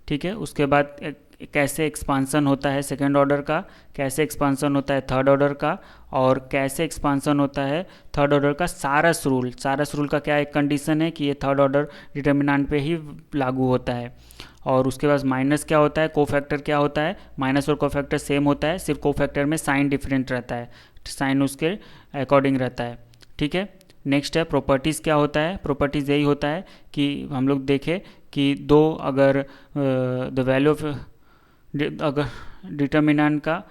S1: ठीक है। उसके बाद कैसे एक्सपांसन होता है सेकेंड ऑर्डर का, कैसे एक्सपांसन होता है थर्ड ऑर्डर का, और कैसे एक्सपांसन होता है थर्ड ऑर्डर का सारस रूल। सारस रूल का क्या एक कंडीशन है कि ये थर्ड ऑर्डर डिटर्मिनेंट पे ही लागू होता है। और उसके बाद माइनस क्या होता है, कोफैक्टर क्या होता है, माइनस और कोफैक्टर सेम होता है, सिर्फ कोफैक्टर में साइन डिफरेंट रहता है, साइन उसके अकॉर्डिंग रहता है, ठीक है। नेक्स्ट है प्रॉपर्टीज़ क्या होता है, प्रॉपर्टीज़ यही होता है कि हम लोग देखें कि दो अगर द वैल्यू ऑफ अगर डिटर्मिनेंट का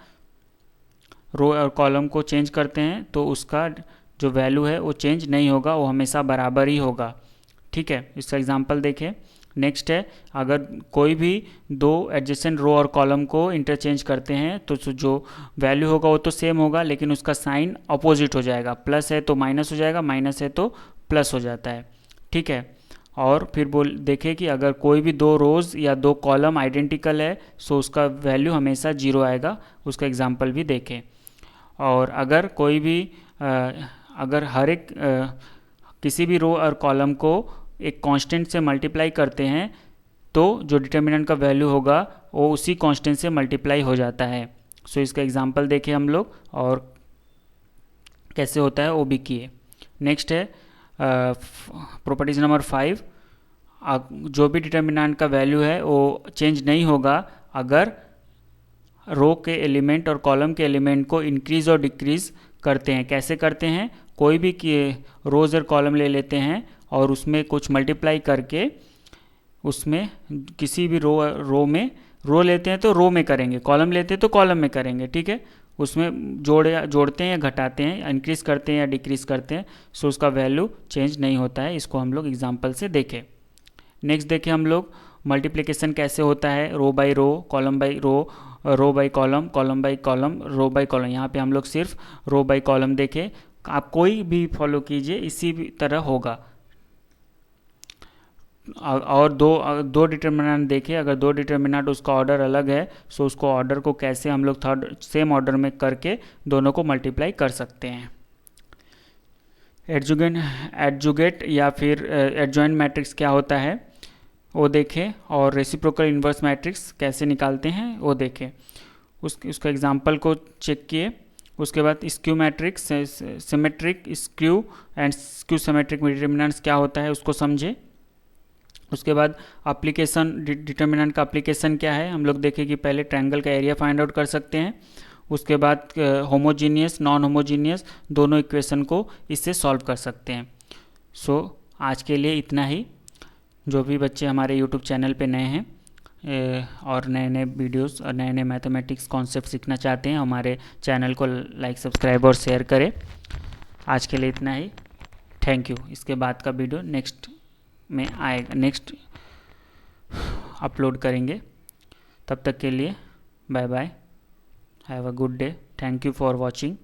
S1: रो और कॉलम को चेंज करते हैं तो उसका जो वैल्यू है वो चेंज नहीं होगा, वो हमेशा बराबर ही होगा, ठीक है। इसका एग्जांपल देखें। नेक्स्ट है अगर कोई भी दो एडजेसेंट रो और कॉलम को इंटरचेंज करते हैं तो जो वैल्यू होगा वो तो सेम होगा लेकिन उसका साइन अपोजिट हो जाएगा, प्लस है तो माइनस हो जाएगा, माइनस है तो प्लस हो जाता है, ठीक है। और फिर देखें कि अगर कोई भी दो रोज़ या दो कॉलम आइडेंटिकल है सो उसका वैल्यू हमेशा 0 आएगा, उसका एग्जांपल भी देखें। और अगर कोई भी अगर हर एक किसी भी रो और कॉलम को एक कांस्टेंट से मल्टीप्लाई करते हैं तो जो डिटर्मिनेंट का वैल्यू होगा वो उसी कांस्टेंट से मल्टीप्लाई हो जाता है। सो इसका एग्जांपल देखें हम लोग और कैसे होता है वो भी किए। नेक्स्ट है प्रॉपर्टीज नंबर 5, जो भी डिटर्मिनेंट का वैल्यू है वो चेंज नहीं होगा अगर रो के एलिमेंट और कॉलम के एलिमेंट को इंक्रीज़ और डिक्रीज़ करते हैं। कैसे करते हैं, कोई भी रोज़ और कॉलम ले लेते हैं और उसमें कुछ मल्टीप्लाई करके उसमें किसी भी रो में रो लेते हैं तो रो में करेंगे, कॉलम लेते हैं तो कॉलम में करेंगे, ठीक है। उसमें जोड़ते हैं या घटाते हैं, इंक्रीज़ करते हैं या डिक्रीज़ करते हैं, सो उसका वैल्यू चेंज नहीं होता है। इसको हम लोग एग्जांपल से देखें। नेक्स्ट देखें हम लोग मल्टीप्लिकेशन कैसे होता है, row by row, column by row, row by column, column by column, row by column. यहाँ पे हम लोग सिर्फ रो बाई कॉलम देखें, आप कोई भी फॉलो कीजिए इसी तरह होगा। और दो डिटर्मिनेंट देखें, अगर दो डिटर्मिनेंट उसका ऑर्डर अलग है सो उसको ऑर्डर को कैसे हम लोग थर्ड सेम ऑर्डर में करके दोनों को मल्टीप्लाई कर सकते हैं। एडजुगेट या फिर एडजॉइंट मैट्रिक्स क्या होता है वो देखें, और रेसिप्रोकल इन्वर्स मैट्रिक्स कैसे निकालते हैं वो देखें। उसका एग्जांपल को चेक किए। उसके बाद skew matrix, symmetric skew and skew symmetric determinants क्या होता है उसको समझे। उसके बाद एप्लीकेशन, डिटर्मिनेंट का एप्लीकेशन क्या है हम लोग देखें कि पहले ट्रायंगल का एरिया फाइंड आउट कर सकते हैं, उसके बाद होमोजीनियस नॉन होमोजीनियस दोनों इक्वेशन को इससे सॉल्व कर सकते हैं। सो आज के लिए इतना ही। जो भी बच्चे हमारे यूट्यूब चैनल पे नए हैं और नए नए वीडियोस और नए नए मैथमेटिक्स कॉन्सेप्ट सीखना चाहते हैं, हमारे चैनल को लाइक, सब्सक्राइब और शेयर करें। आज के लिए इतना ही, थैंक यू। इसके बाद का वीडियो नेक्स्ट में आएगा, नेक्स्ट अपलोड करेंगे। तब तक के लिए bye bye, have a good day, thank you for watching.